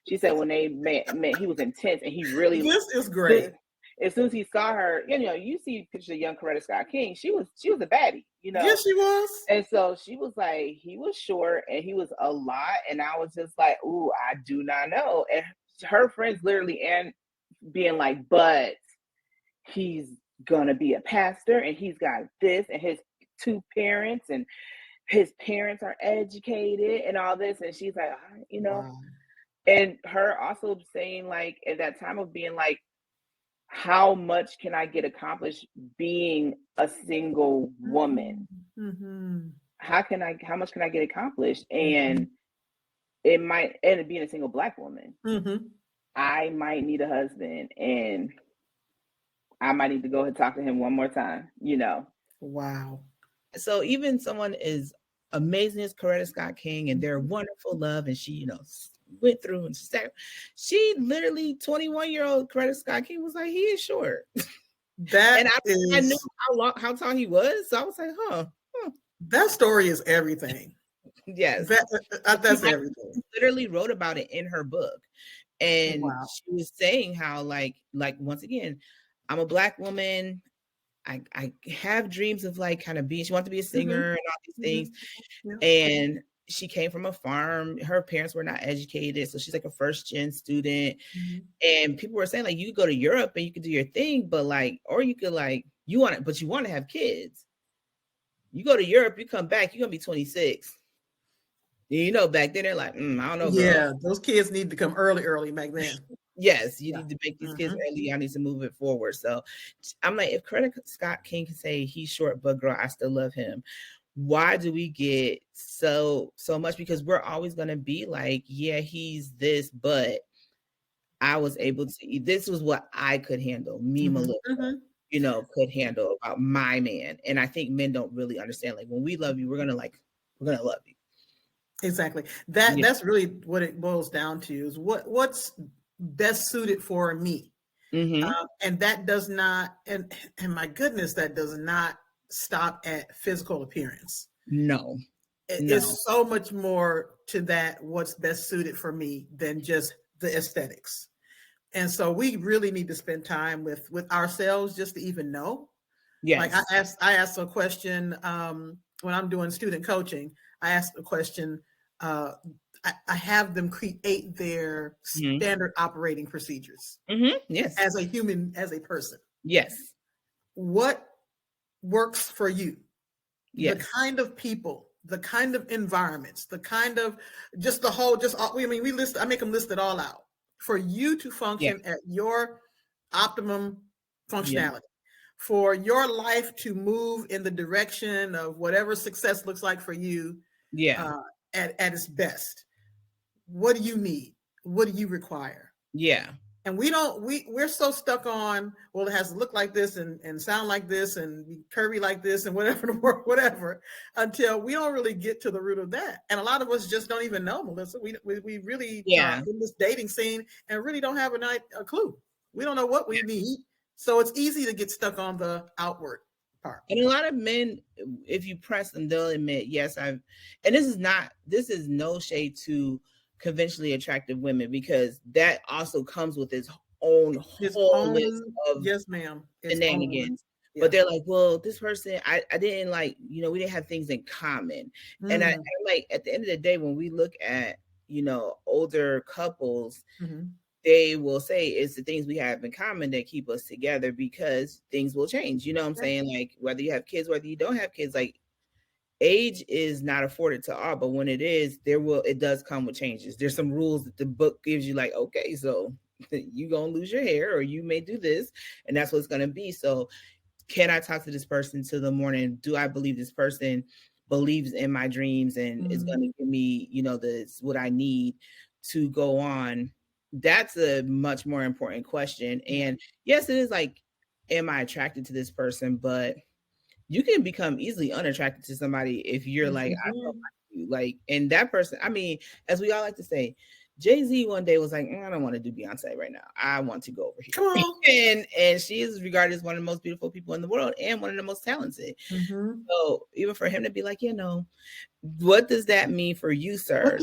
She said when they met he was intense, and he really, This is so, great. as soon as he saw her, you see pictures of young Coretta Scott King. She was a baddie, Yes, she was. And so she was like, he was short and he was a lot. And I was just like, ooh, I do not know. And her friends literally and being like, but he's gonna be a pastor and he's got this and his two parents and his parents are educated and all this. And she's like, Wow. and her also saying, like, at that time of being like, how much can I get accomplished being a single woman? Mm-hmm. How much can I get accomplished? Mm-hmm. And it might end up being a single Black woman. Mm-hmm. I might need a husband and I might need to go ahead and talk to him one more time, Wow. So even someone is amazing as Coretta Scott King and they're wonderful love, and she, went through and she literally 21-year-old Coretta Scott King was like, he is short. That and I knew is how tall he was. So I was like, that story is everything. Yes. That's everything. Literally wrote about it in her book. And Wow. she was saying how like once again, I'm a Black woman. I have dreams of like kind of being, she wanted to be a singer and all these things. Yeah. And she came from a farm. Her parents were not educated. So she's like a first gen student. And people were saying like, you could go to Europe and you could do your thing, but like, or you could like, you want to have kids. You go to Europe, you come back, you're going to be 26. Back then they're like, I don't know, girl. Yeah, those kids need to come early back then. Yes, you need to make these kids early. I need to move it forward. So I'm like, if Coretta Scott King can say he's short, but girl, I still love him. Why do we get so much? Because we're always going to be like, yeah, he's this, but I was able to, this was what I could handle. Me, Melissa, could handle about my man. And I think men don't really understand. Like when we love you, we're going to love you. Exactly. That's really what it boils down to is what's best suited for me. And that does not, and my goodness, that does not stop at physical appearance. No. It's so much more to that, what's best suited for me, than just the aesthetics. And so we really need to spend time with ourselves just to even know. Yes. Like I asked a question when I'm doing student coaching. I asked a question. I have them create their standard operating procedures. Yes. As a human, as a person. Yes. What works for you? Yes. The kind of people, the kind of environments, the kind of I make them list it all out for you to function at your optimum functionality. For your life to move in the direction of whatever success looks like for you. At its best. What do you need? What do you require? And we're so stuck on, well, it has to look like this and sound like this and be curvy like this and whatever, until we don't really get to the root of that. And a lot of us just don't even know, Melissa. We really are in this dating scene and really don't have a clue. We don't know what we need. So it's easy to get stuck on the outward part. And a lot of men, if you press them, they'll admit, yes, and this is no shade to conventionally attractive women, because that also comes with its own whole list of yes, ma'am, shenanigans. But they're like, well, this person, I didn't like, we didn't have things in common. And I like, at the end of the day, when we look at, older couples, they will say it's the things we have in common that keep us together, because things will change. You know what I'm saying? Like whether you have kids, whether you don't have kids, like age is not afforded to all, but when it is, it does come with changes. There's some rules that the book gives you, like, okay, so you gonna lose your hair or you may do this, and that's what it's gonna be. So can I talk to this person till the morning? Do I believe this person believes in my dreams and is gonna give me, this what I need to go on? That's a much more important question. And yes, it is like, am I attracted to this person? But you can become easily unattracted to somebody if you're like, I don't like you. Like, and that person, I mean, as we all like to say, Jay-Z one day was like, I don't want to do Beyonce right now. I want to go over here. Come on. And she is regarded as one of the most beautiful people in the world and one of the most talented. Mm-hmm. So even for him to be like, what does that mean for you, sir?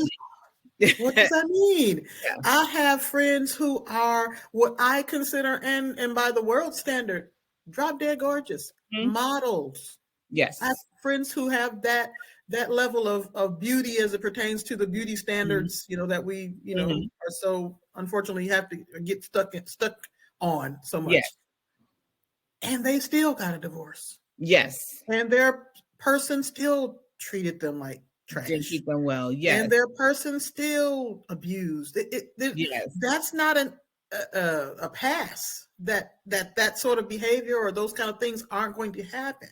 What does that mean? Yeah. I have friends who are what I consider, and by the world standard, drop dead gorgeous models. Yes. I have friends who have that level of beauty as it pertains to the beauty standards, that we, are so unfortunately have to get stuck on so much. Yes. And they still got a divorce. Yes. And their person still treated them like trash. Didn't treat them well. Yes. And their person still abused. Yes. That's not a pass. That sort of behavior or those kind of things aren't going to happen.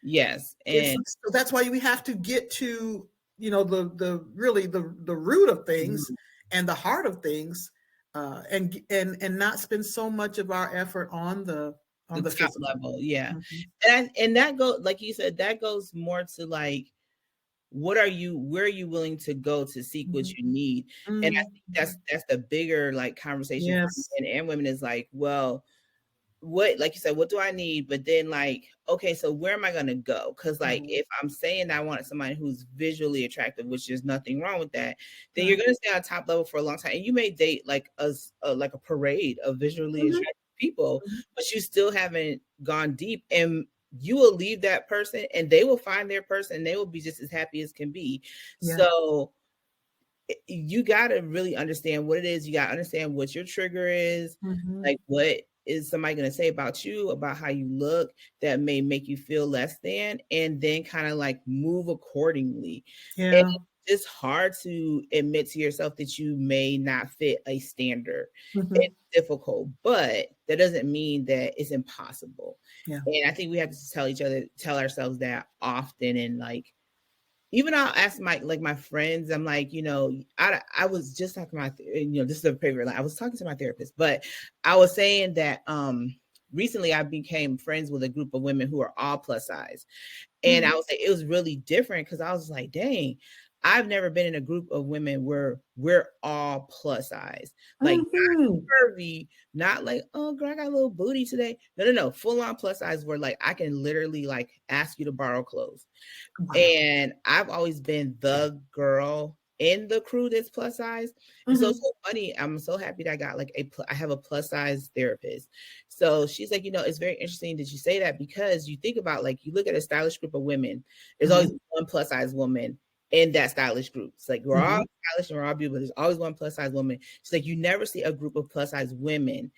Yes. And so that's why we have to get to, the really the root of things and the heart of things, and not spend so much of our effort on the top level. Yeah. And that goes, like you said, that goes more to like, where are you willing to go to seek what you need? And I think that's the bigger like conversation for men and women is like, well, what, like you said, what do I need? But then like, okay, so where am I going to go? Because like, if I'm saying I want somebody who's visually attractive, which there's nothing wrong with that, then you're going to stay on top level for a long time. And you may date like a parade of visually attractive people, but you still haven't gone deep, and you will leave that person and they will find their person and they will be just as happy as can be. Yeah. So you got to really understand what it is. You got to understand what your trigger is. Like, what is somebody going to say about you, about how you look that may make you feel less than, and then kind of like move accordingly. Yeah. And it's hard to admit to yourself that you may not fit a standard. It's difficult, but that doesn't mean that it's impossible. Yeah. And I think we have to tell ourselves that often. And like, even I'll ask my friends, I'm like, I was just talking about, this is a favorite line. I was talking to my therapist, but I was saying that recently I became friends with a group of women who are all plus size. And I would say it was really different because I was like, dang, I've never been in a group of women where we're all plus size. Like not curvy, not like, oh girl, I got a little booty today. No. Full on plus size where like I can literally like ask you to borrow clothes. Wow. And I've always been the girl in the crew that's plus size. And so it's so funny. I'm so happy that I got like I have a plus size therapist. So she's like, it's very interesting that you say that, because you think about like, you look at a stylish group of women, there's always one plus size woman in that stylish group. It's like, we're all stylish and we're all beautiful. There's always one plus size woman. She's like, you never see a group of plus size women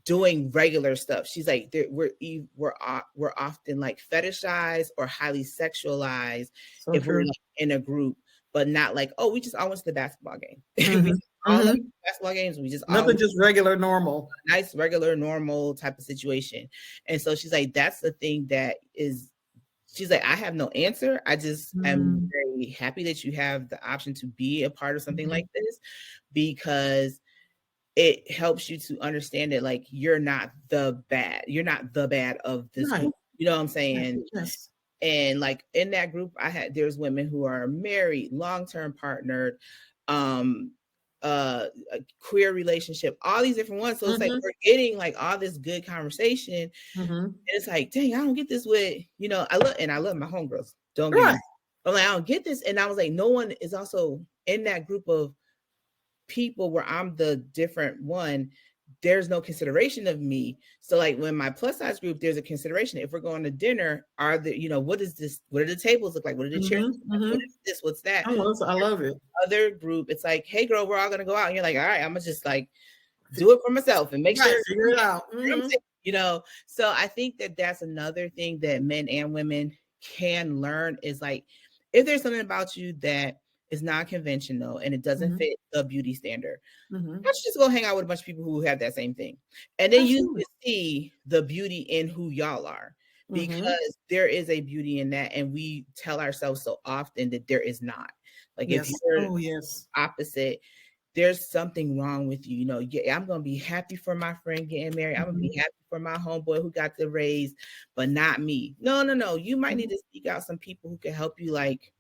doing regular stuff. She's like, we're often like fetishized or highly sexualized if we're like in a group, but not like, oh, we just all went to the basketball game. We all went to basketball games. We just nothing, just regular, normal, nice, regular, normal type of situation. And so she's like, that's the thing that is. She's like, I have no answer. I just am very happy that you have the option to be a part of something like this, because it helps you to understand that like you're not the bad of this group. You know what I'm saying? Yes. And like in that group, there's women who are married, long-term partnered, a queer relationship, all these different ones. So it's like we're getting like all this good conversation. And it's like, dang, I don't get this with, I love my homegirls. Don't get me. I'm like, I don't get this. And I was like, no one is also in that group of people where I'm the different one. There's no consideration of me. So like when my plus size group, there's a consideration. If we're going to dinner, what is this? What do the tables look like? What are the chairs? What is this? What's that? I love it. Other group, it's like, hey girl, we're all gonna go out. And you're like, all right, I'm gonna just like do it for myself and make sure figure it out. So I think that that's another thing that men and women can learn is like, if there's something about you that is non-conventional and it doesn't fit the beauty standard, why don't you just go hang out with a bunch of people who have that same thing, and then you can see the beauty in who y'all are, because there is a beauty in that, and we tell ourselves so often that there is not. Like if you're opposite, there's something wrong with you. I'm gonna be happy for my friend getting married. I'm gonna be happy for my homeboy who got the raise, but not me. No. You might need to seek out some people who can help you like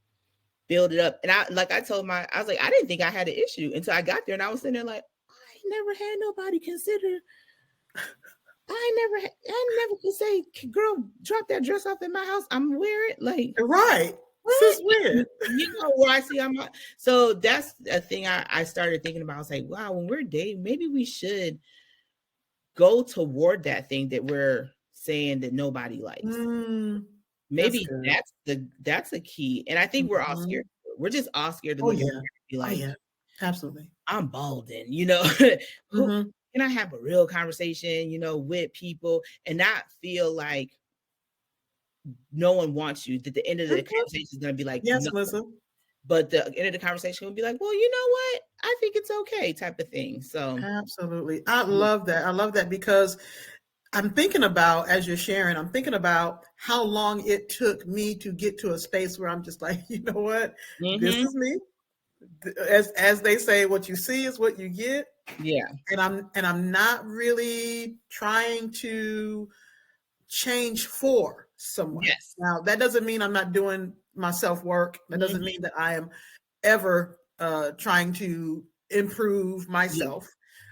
build it up. And I was like, I didn't think I had an issue until I got there, and I was sitting there like, I never had nobody consider. I never could say, girl, drop that dress off in my house. I'm wearing it. Like, right. This is weird. You know where I see so that's a thing I started thinking about. I was like, wow, when we're dating, maybe we should go toward that thing that we're saying that nobody likes. Maybe that's a key. And I think we're all scared. We're just all scared to look and be like, absolutely. I'm balding, you know. Can I have a real conversation, you know, with people and not feel like no one wants you? That the end of the conversation is going to be like, yes, no. listen. But the end of the conversation will be like, well, you know what? I think it's okay, type of thing. So absolutely. I love that. I love that because I'm thinking about, as you're sharing, I'm thinking about how long it took me to get to a space where I'm just like, you know what? This is me. As they say, what you see is what you get. Yeah. And I'm not really trying to change for someone. Yes. Now, that doesn't mean I'm not doing my self-work. That doesn't mean that I am ever trying to improve myself.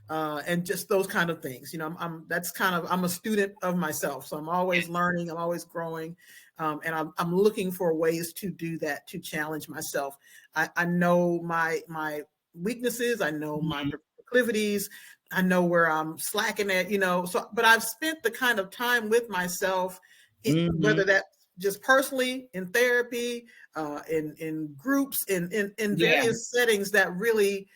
And just those kind of things, you know, I'm a student of myself. So I'm always learning, I'm always growing. And I'm looking for ways to do that, to challenge myself. I know my weaknesses. I know my proclivities. I know where I'm slacking at, you know, so, but I've spent the kind of time with myself, whether that's just personally in therapy, in groups, in various settings that really,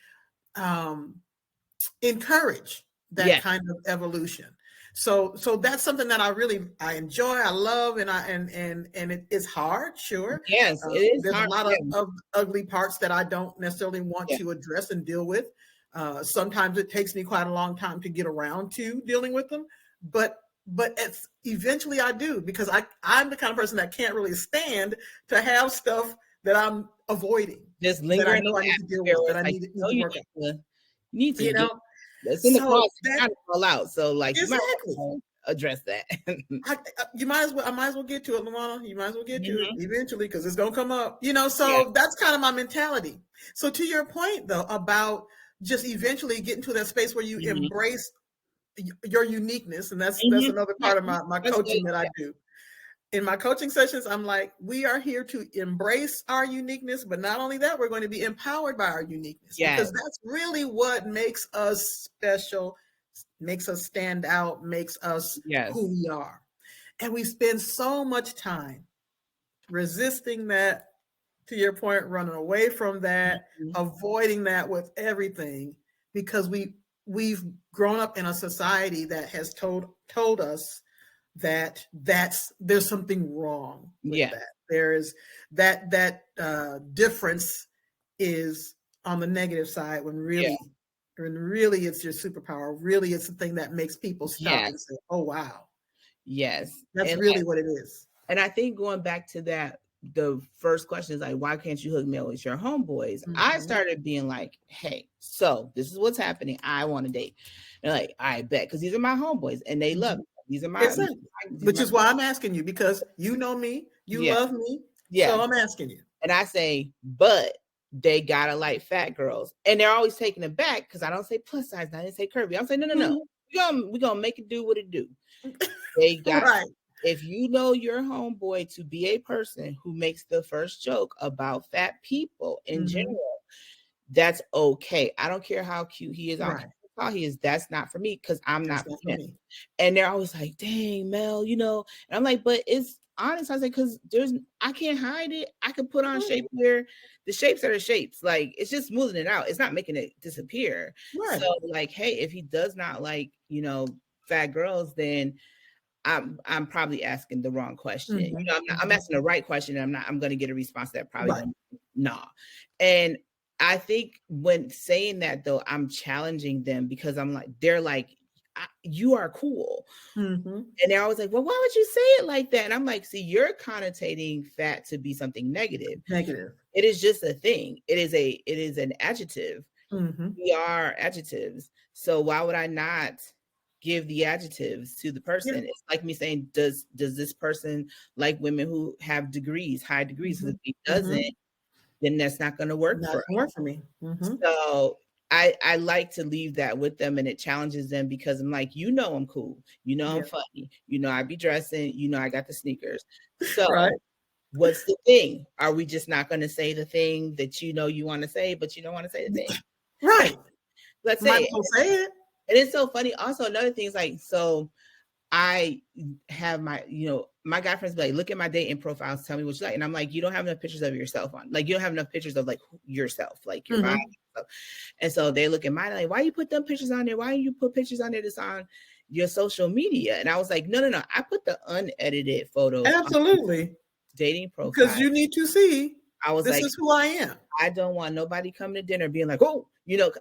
encourage that kind of evolution. So that's something that I enjoy, I love, and it is hard, sure. Yes, it is. There's hard a lot of ugly parts that I don't necessarily want to address and deal with. Sometimes it takes me quite a long time to get around to dealing with them, but it's eventually I do, because I'm the kind of person that can't really stand to have stuff that I'm avoiding. Just lingering. That I know I need to deal with, that I need to work on. Need to, you know, it's in the closet, got to fall out. So like, exactly, you might address that. I might as well get to it, Luana. You might as well get to it eventually, because it's gonna come up, you know. So that's kind of my mentality. So to your point, though, about just eventually getting to that space where you embrace your uniqueness, and that's another part of my coaching that I do. In my coaching sessions, I'm like, we are here to embrace our uniqueness, but not only that, we're going to be empowered by our uniqueness, because that's really what makes us special, makes us stand out, makes us who we are. And we spend so much time resisting that, to your point, running away from that, avoiding that with everything, because we've grown up in a society that has told us that there's something wrong with that. There is that difference is on the negative side, when really it's your superpower. Really, it's the thing that makes people stop and say, "Oh, wow." Yes, that's really what it is. And I think going back to that, the first question is like, why can't you hook me up with your homeboys? I started being like, hey, so this is what's happening. I want to date. And like, I bet, because these are my homeboys and they love me. These are my, which is why I'm asking you, because you know me, you love me. So I'm asking you. And I say, but they gotta like fat girls. And they're always taken aback because I don't say plus size, I didn't say curvy. I'm saying, no. We're gonna make it do what it do. They got if you know your homeboy to be a person who makes the first joke about fat people in general, that's okay. I don't care how cute he is. How he is, that's not for me, because I'm not for him. And they're always like, dang, Mel, you know. And I'm like, but it's honest. I say, because I can't hide it. I could put on shape where the shapes are the shapes. Like, it's just smoothing it out. It's not making it disappear. So like, hey, if he does not like, you know, fat girls, then I'm probably asking the wrong question. You know, I'm asking the right question, and I'm going to get a response that probably nah. And I think when saying that, though, I'm challenging them, because I'm like, they're like, you are cool. And they're always like, well, why would you say it like that? And I'm like, see, you're connotating fat to be something negative. It is just a thing. It is an adjective. We are adjectives. So why would I not give the adjectives to the person? It's like me saying, does this person like women who have degrees, high degrees? If he doesn't, then that's not going to work Not for gonna work for me. So I like to leave that with them, and it challenges them because I'm like, I'm cool. I'm funny. I be dressing. I got the sneakers. So Right. what's the thing? Are we just not going to say the thing that you want to say, but you don't want to say the thing? Right. Let's Might say as well say it. And it's so funny. Also, another thing is like, so I have my, my guy friends be like, look at my dating profiles, tell me what you like. And I'm like, you don't have enough pictures of yourself on. Like, you don't have enough pictures of like yourself, like your body. And so they look at mine like, why you put them pictures on there? Why you put pictures on there that's on your social media? And I was like, no. I put the unedited photos. Absolutely. Dating profile. Because you need to see, I was this like, is who I am. I don't want nobody coming to dinner being like, oh,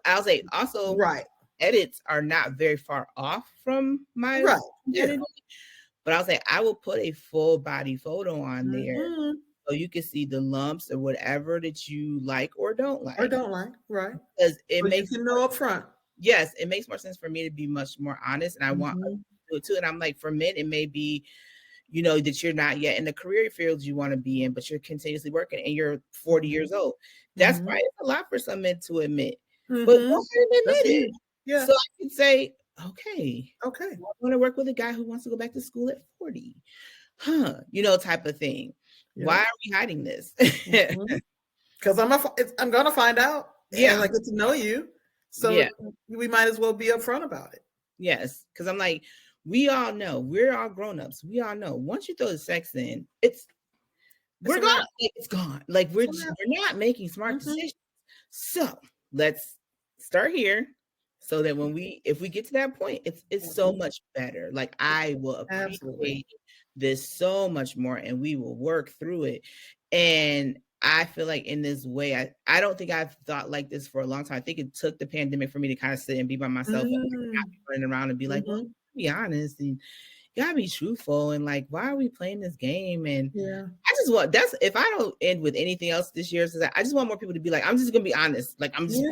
I was like, also, right. Edits are not very far off from my edit. But I was like, I will put a full body photo on there so you can see the lumps or whatever that you like or don't like. Right. Because it makes you know up front. Yes, it makes more sense for me to be much more honest, and I want to do it too. And I'm like, for men, it may be, that you're not yet in the career fields you want to be in, but you're continuously working and you're 40 years old. That's why it's a lot for some men to admit. But go ahead and admit it. Yeah. So I can say, okay, I want to work with a guy who wants to go back to school at 40, type of thing. Yeah. Why are we hiding this? Because I'm gonna find out. Yeah, and I get to know you, so we might as well be upfront about it. Yes, because I'm like, we all know, we're all grown-ups. We all know once you throw the sex in, it's gone. It's gone. Like we're not making smart decisions. So let's start here. So that if we get to that point, it's so much better. Like I will appreciate this so much more, and we will work through it. And I feel like in this way, I don't think I've thought like this for a long time. I think it took the pandemic for me to kind of sit and be by myself and not running around and be like, well, be honest and you gotta be truthful. And like, why are we playing this game? And I just want if I don't end with anything else this year, I just want more people to be like, I'm just gonna be honest. Like I'm just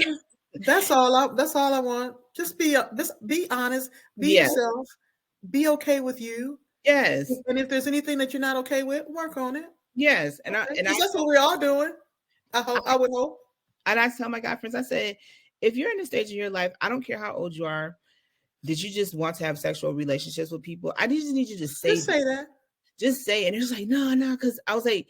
That's all I want. Just be honest, be yourself, be okay with you. Yes. And if there's anything that you're not okay with, work on it. Yes. And that's what we're all doing. I would hope. And I tell my guy friends, I said, if you're in a stage in your life, I don't care how old you are, did you just want to have sexual relationships with people? I just need you to say that. Just say it. And it's like, no, because I was like,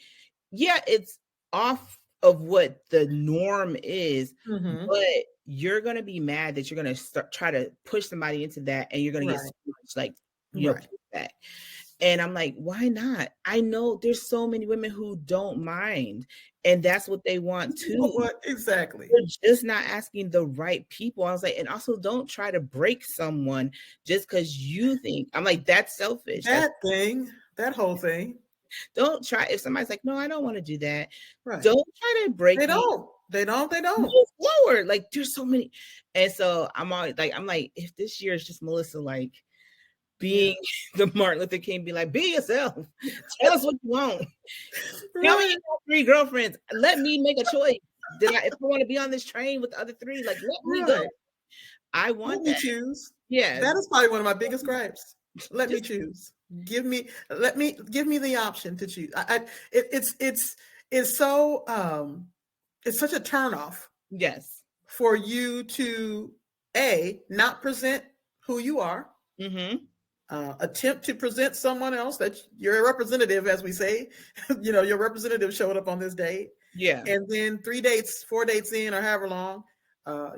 yeah, it's off of what the norm is, but you're gonna be mad that you're gonna try to push somebody into that, and you're gonna get so much like pushback. And I'm like, why not? I know there's so many women who don't mind, and that's what they want too. Exactly. They're just not asking the right people. I was like, and also don't try to break someone just because you think. I'm like, that's selfish. That whole thing. Don't try. If somebody's like, no, I don't want to do that. Right. Don't try to break. They don't. Move forward. Like there's so many. And so I'm always like, if this year is just Melissa, like being the Martin Luther King, be like, be yourself. Tell us what you want. Tell me you got 3 girlfriends. Let me make a choice. If I want to be on this train with the other 3, like let me go. I want to choose. Yeah. That is probably one of my biggest gripes. Let me choose. Give me the option to choose. It's such a turnoff. Yes. For you to not present who you are, attempt to present someone else that you're a representative, as we say. Your representative showed up on this date. Yeah. And then 4 dates in, or however long,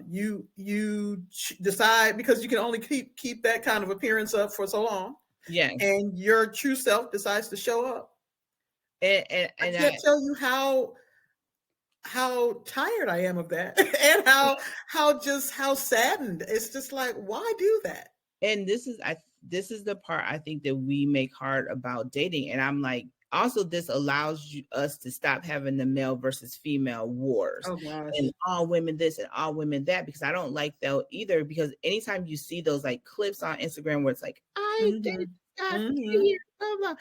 you decide, because you can only keep that kind of appearance up for so long. Yeah. And your true self decides to show up. And I can't tell you how tired I am of that, and how saddened. It's just like, why do that? And this is the part I think that we make hard about dating. And I'm like, also this allows us to stop having the male versus female wars. Oh gosh. And all women this and all women that, because I don't like that either. Because anytime you see those like clips on Instagram where it's like, I dated this guy for 3 years, blah, blah.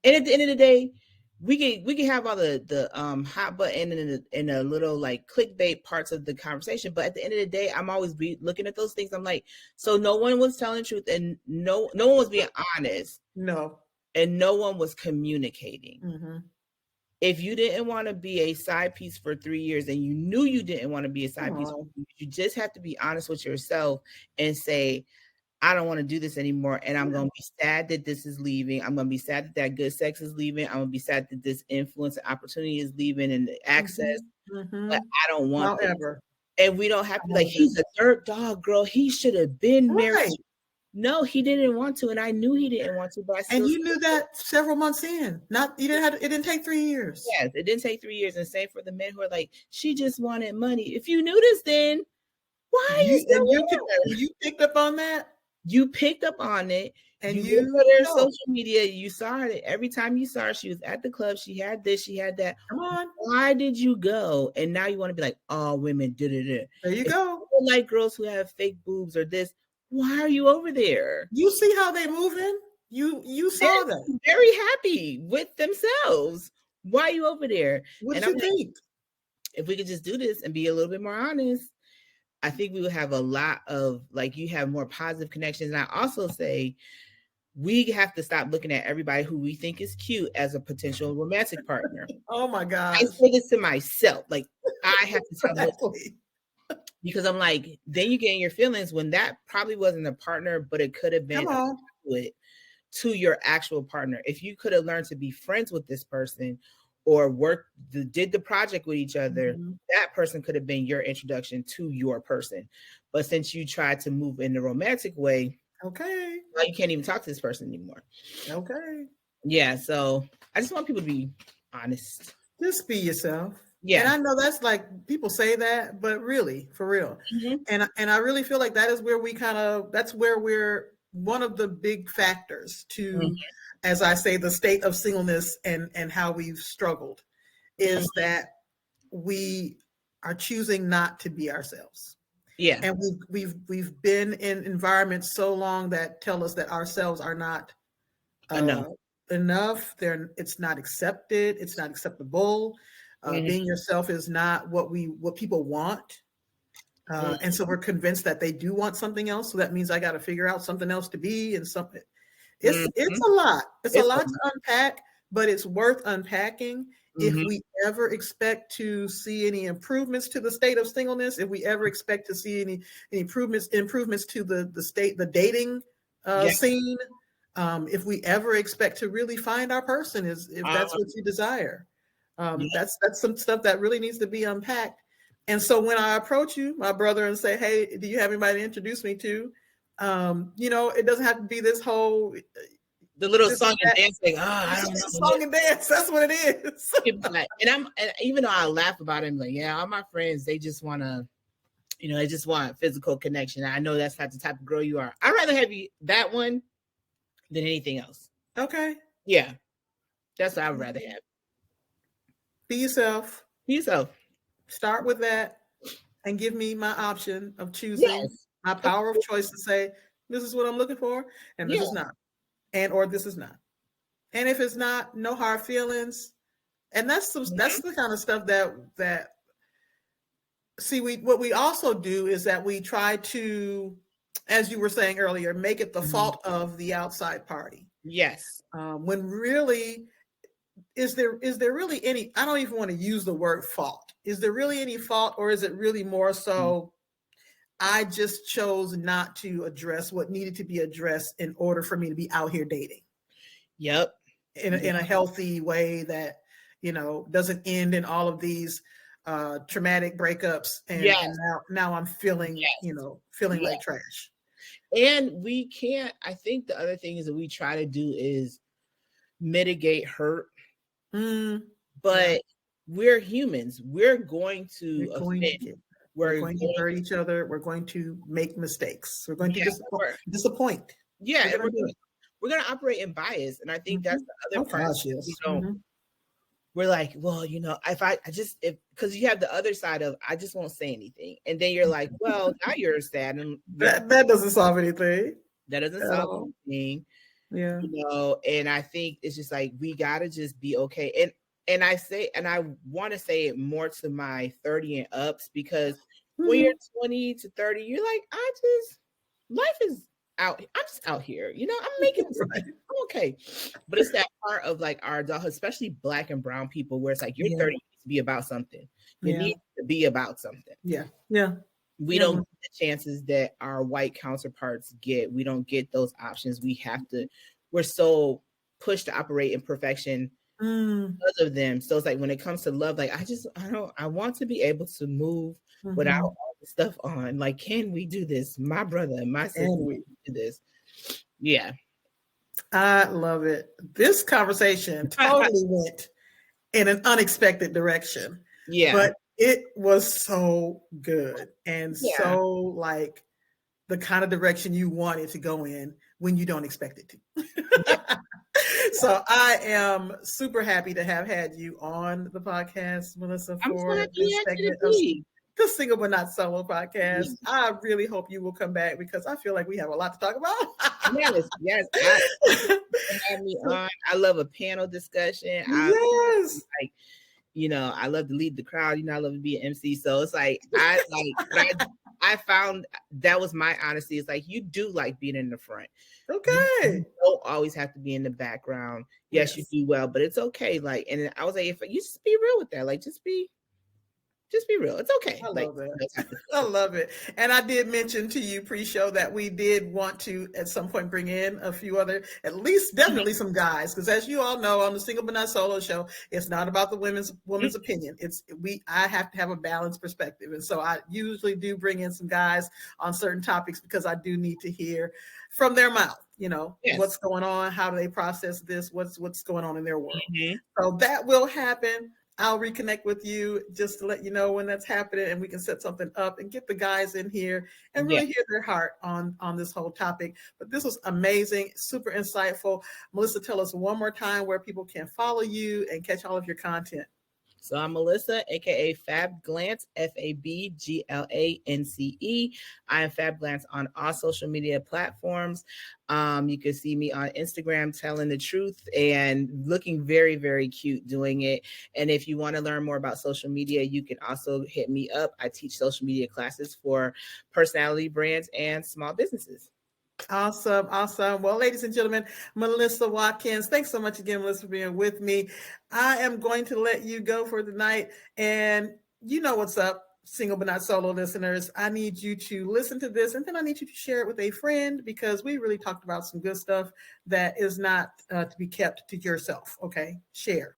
And at the end of the day, we can have all the hot button and a little like clickbait parts of the conversation, but at the end of the day, I'm always looking at those things. I'm like, so no one was telling the truth, and no one was being honest. No. And no one was communicating. If you didn't want to be a side piece for 3 years and you knew you didn't want to be a side piece, you just have to be honest with yourself and say, I don't want to do this anymore. And I'm going to be sad that this is leaving. I'm going to be sad that that good sex is leaving. I'm going to be sad that this influence and opportunity is leaving and the access. But I don't want this. And we don't have to be like, he's a dirt dog, girl. He should have been married. No, he didn't want to, and I knew he didn't want to. But and you knew that several months in. It didn't take 3 years. Yes, it didn't take 3 years. And same for the men who are like, she just wanted money. If you knew this, then why you picked up on that? You picked up on it, and you put her social media. You saw her every time you saw her. She was at the club. She had this. She had that. Come on. Why did you go? And now you want to be like, all women did it. There you go. Like girls who have fake boobs or this. Why are you over there? You see how they moving? You saw that. Very happy with themselves. Why are you over there? What do you think? If we could just do this and be a little bit more honest, I think we would have a lot of, like, you have more positive connections. And I also say we have to stop looking at everybody who we think is cute as a potential romantic partner. Oh my God. I say this to myself. Like, I have to tell myself. Because I'm like, then you get in your feelings when that probably wasn't a partner, but it could have been to your actual partner. If you could have learned to be friends with this person or did the project with each other, that person could have been your introduction to your person. But since you tried to move in the romantic way, now you can't even talk to this person anymore. Yeah, so I just want people to be honest. Just be yourself. Yeah. And I know that's like, people say that, but really, for real. And I really feel like that is where that's where we're one of the big factors to, as I say, the state of singleness and how we've struggled is that we are choosing not to be ourselves. Yeah. And we've been in environments so long that tell us that ourselves are not enough. It's not accepted. It's not acceptable. Being yourself is not what people want. And so we're convinced that they do want something else. So that means I got to figure out something else to be and something. It's a lot. It's a lot to unpack, but it's worth unpacking. If we ever expect to see any improvements to the state of singleness, if we ever expect to see any improvements to the dating scene, if we ever expect to really find our person, if that's what you desire. That's some stuff that really needs to be unpacked. And so when I approach you, my brother, and say, hey, do you have anybody to introduce me to? It doesn't have to be this whole the little song and dance thing. I don't know. Song and dance, that's what it is. and even though I laugh about it, I'm like, yeah, all my friends, they just want to, they just want physical connection. I know that's not the type of girl you are. I'd rather have you that one than anything else. Okay. Yeah. That's what I would rather have. Be yourself. Be yourself. Start with that and give me my option of choosing, my power of choice to say, this is what I'm looking for, and this is not. Or this is not. And if it's not, no hard feelings. And that's the kind of stuff that see, what we also do is that we try to, as you were saying earlier, make it the fault of the outside party. Yes. When really, is there really any, I don't even want to use the word fault. Is there really any fault, or is it really more so I just chose not to address what needed to be addressed in order for me to be out here dating? Yep. In a healthy way that, doesn't end in all of these traumatic breakups. And now I'm feeling, feeling like trash. And we can't, I think the other thing is that we try to do is mitigate hurt. But we're humans. We're going to offend. We're going to hurt each other. We're going to make mistakes. We're going to disappoint. Yeah, and we're going to operate in bias. And I think that's the other part. We're like, well, because you have the other side of, I just won't say anything. And then you're like, well, now you're sad. And that doesn't solve anything. That doesn't solve anything. Yeah. And I think it's just like, we got to just be okay. And I want to say it more to my 30 and ups, because when you're 20 to 30, you're like, life is I'm just out here, you know, I'm making this right. I'm okay. But it's that part of like our adulthood, especially Black and brown people, where it's like your 30 needs to be about something. You need to be about something. Yeah. We don't get the chances that our white counterparts get. We don't get those options. We're so pushed to operate in perfection because of them. So it's like when it comes to love, like I want to be able to move without all the stuff on. Like, can we do this? My brother and my sister do this. Yeah. I love it. This conversation totally went in an unexpected direction. Yeah. But it was so good and so like the kind of direction you want it to go in when you don't expect it to. So I am super happy to have had you on the podcast, Melissa, for this segment of the Single But Not Solo podcast. I really hope you will come back because I feel like we have a lot to talk about. Yes. Have me on. I love a panel discussion. Like, you know, I love to lead the crowd. You know, I love to be an MC. So it's like I found that was my honesty. It's like you do like being in the front. Okay. You don't always have to be in the background. Yes, you do well, but it's okay. Like, and I was like, if you just be real with that, like just be real. It's okay. I love it. I love it. And I did mention to you pre-show that we did want to at some point bring in a few other, at least definitely some guys, because as you all know, on the Single But Not Solo show, it's not about the woman's opinion. I have to have a balanced perspective, and so I usually do bring in some guys on certain topics because I do need to hear from their mouth. You know, what's going on? How do they process this? What's going on in their world? So that will happen. I'll reconnect with you just to let you know when that's happening and we can set something up and get the guys in here and really hear their heart on this whole topic. But this was amazing, super insightful. Melissa, tell us one more time where people can follow you and catch all of your content. So I'm Melissa, aka Fab Glance, FABGLANCE. I am Fab Glance on all social media platforms. You can see me on Instagram telling the truth and looking very, very cute doing it. And if you want to learn more about social media, you can also hit me up. I teach social media classes for personality brands and small businesses. Awesome. Well, ladies and gentlemen, Melissa Watkins, thanks so much again, Melissa, for being with me. I am going to let you go for the night. And you know what's up, Single But Not Solo listeners. I need you to listen to this, and then I need you to share it with a friend because we really talked about some good stuff that is not to be kept to yourself. Okay, share.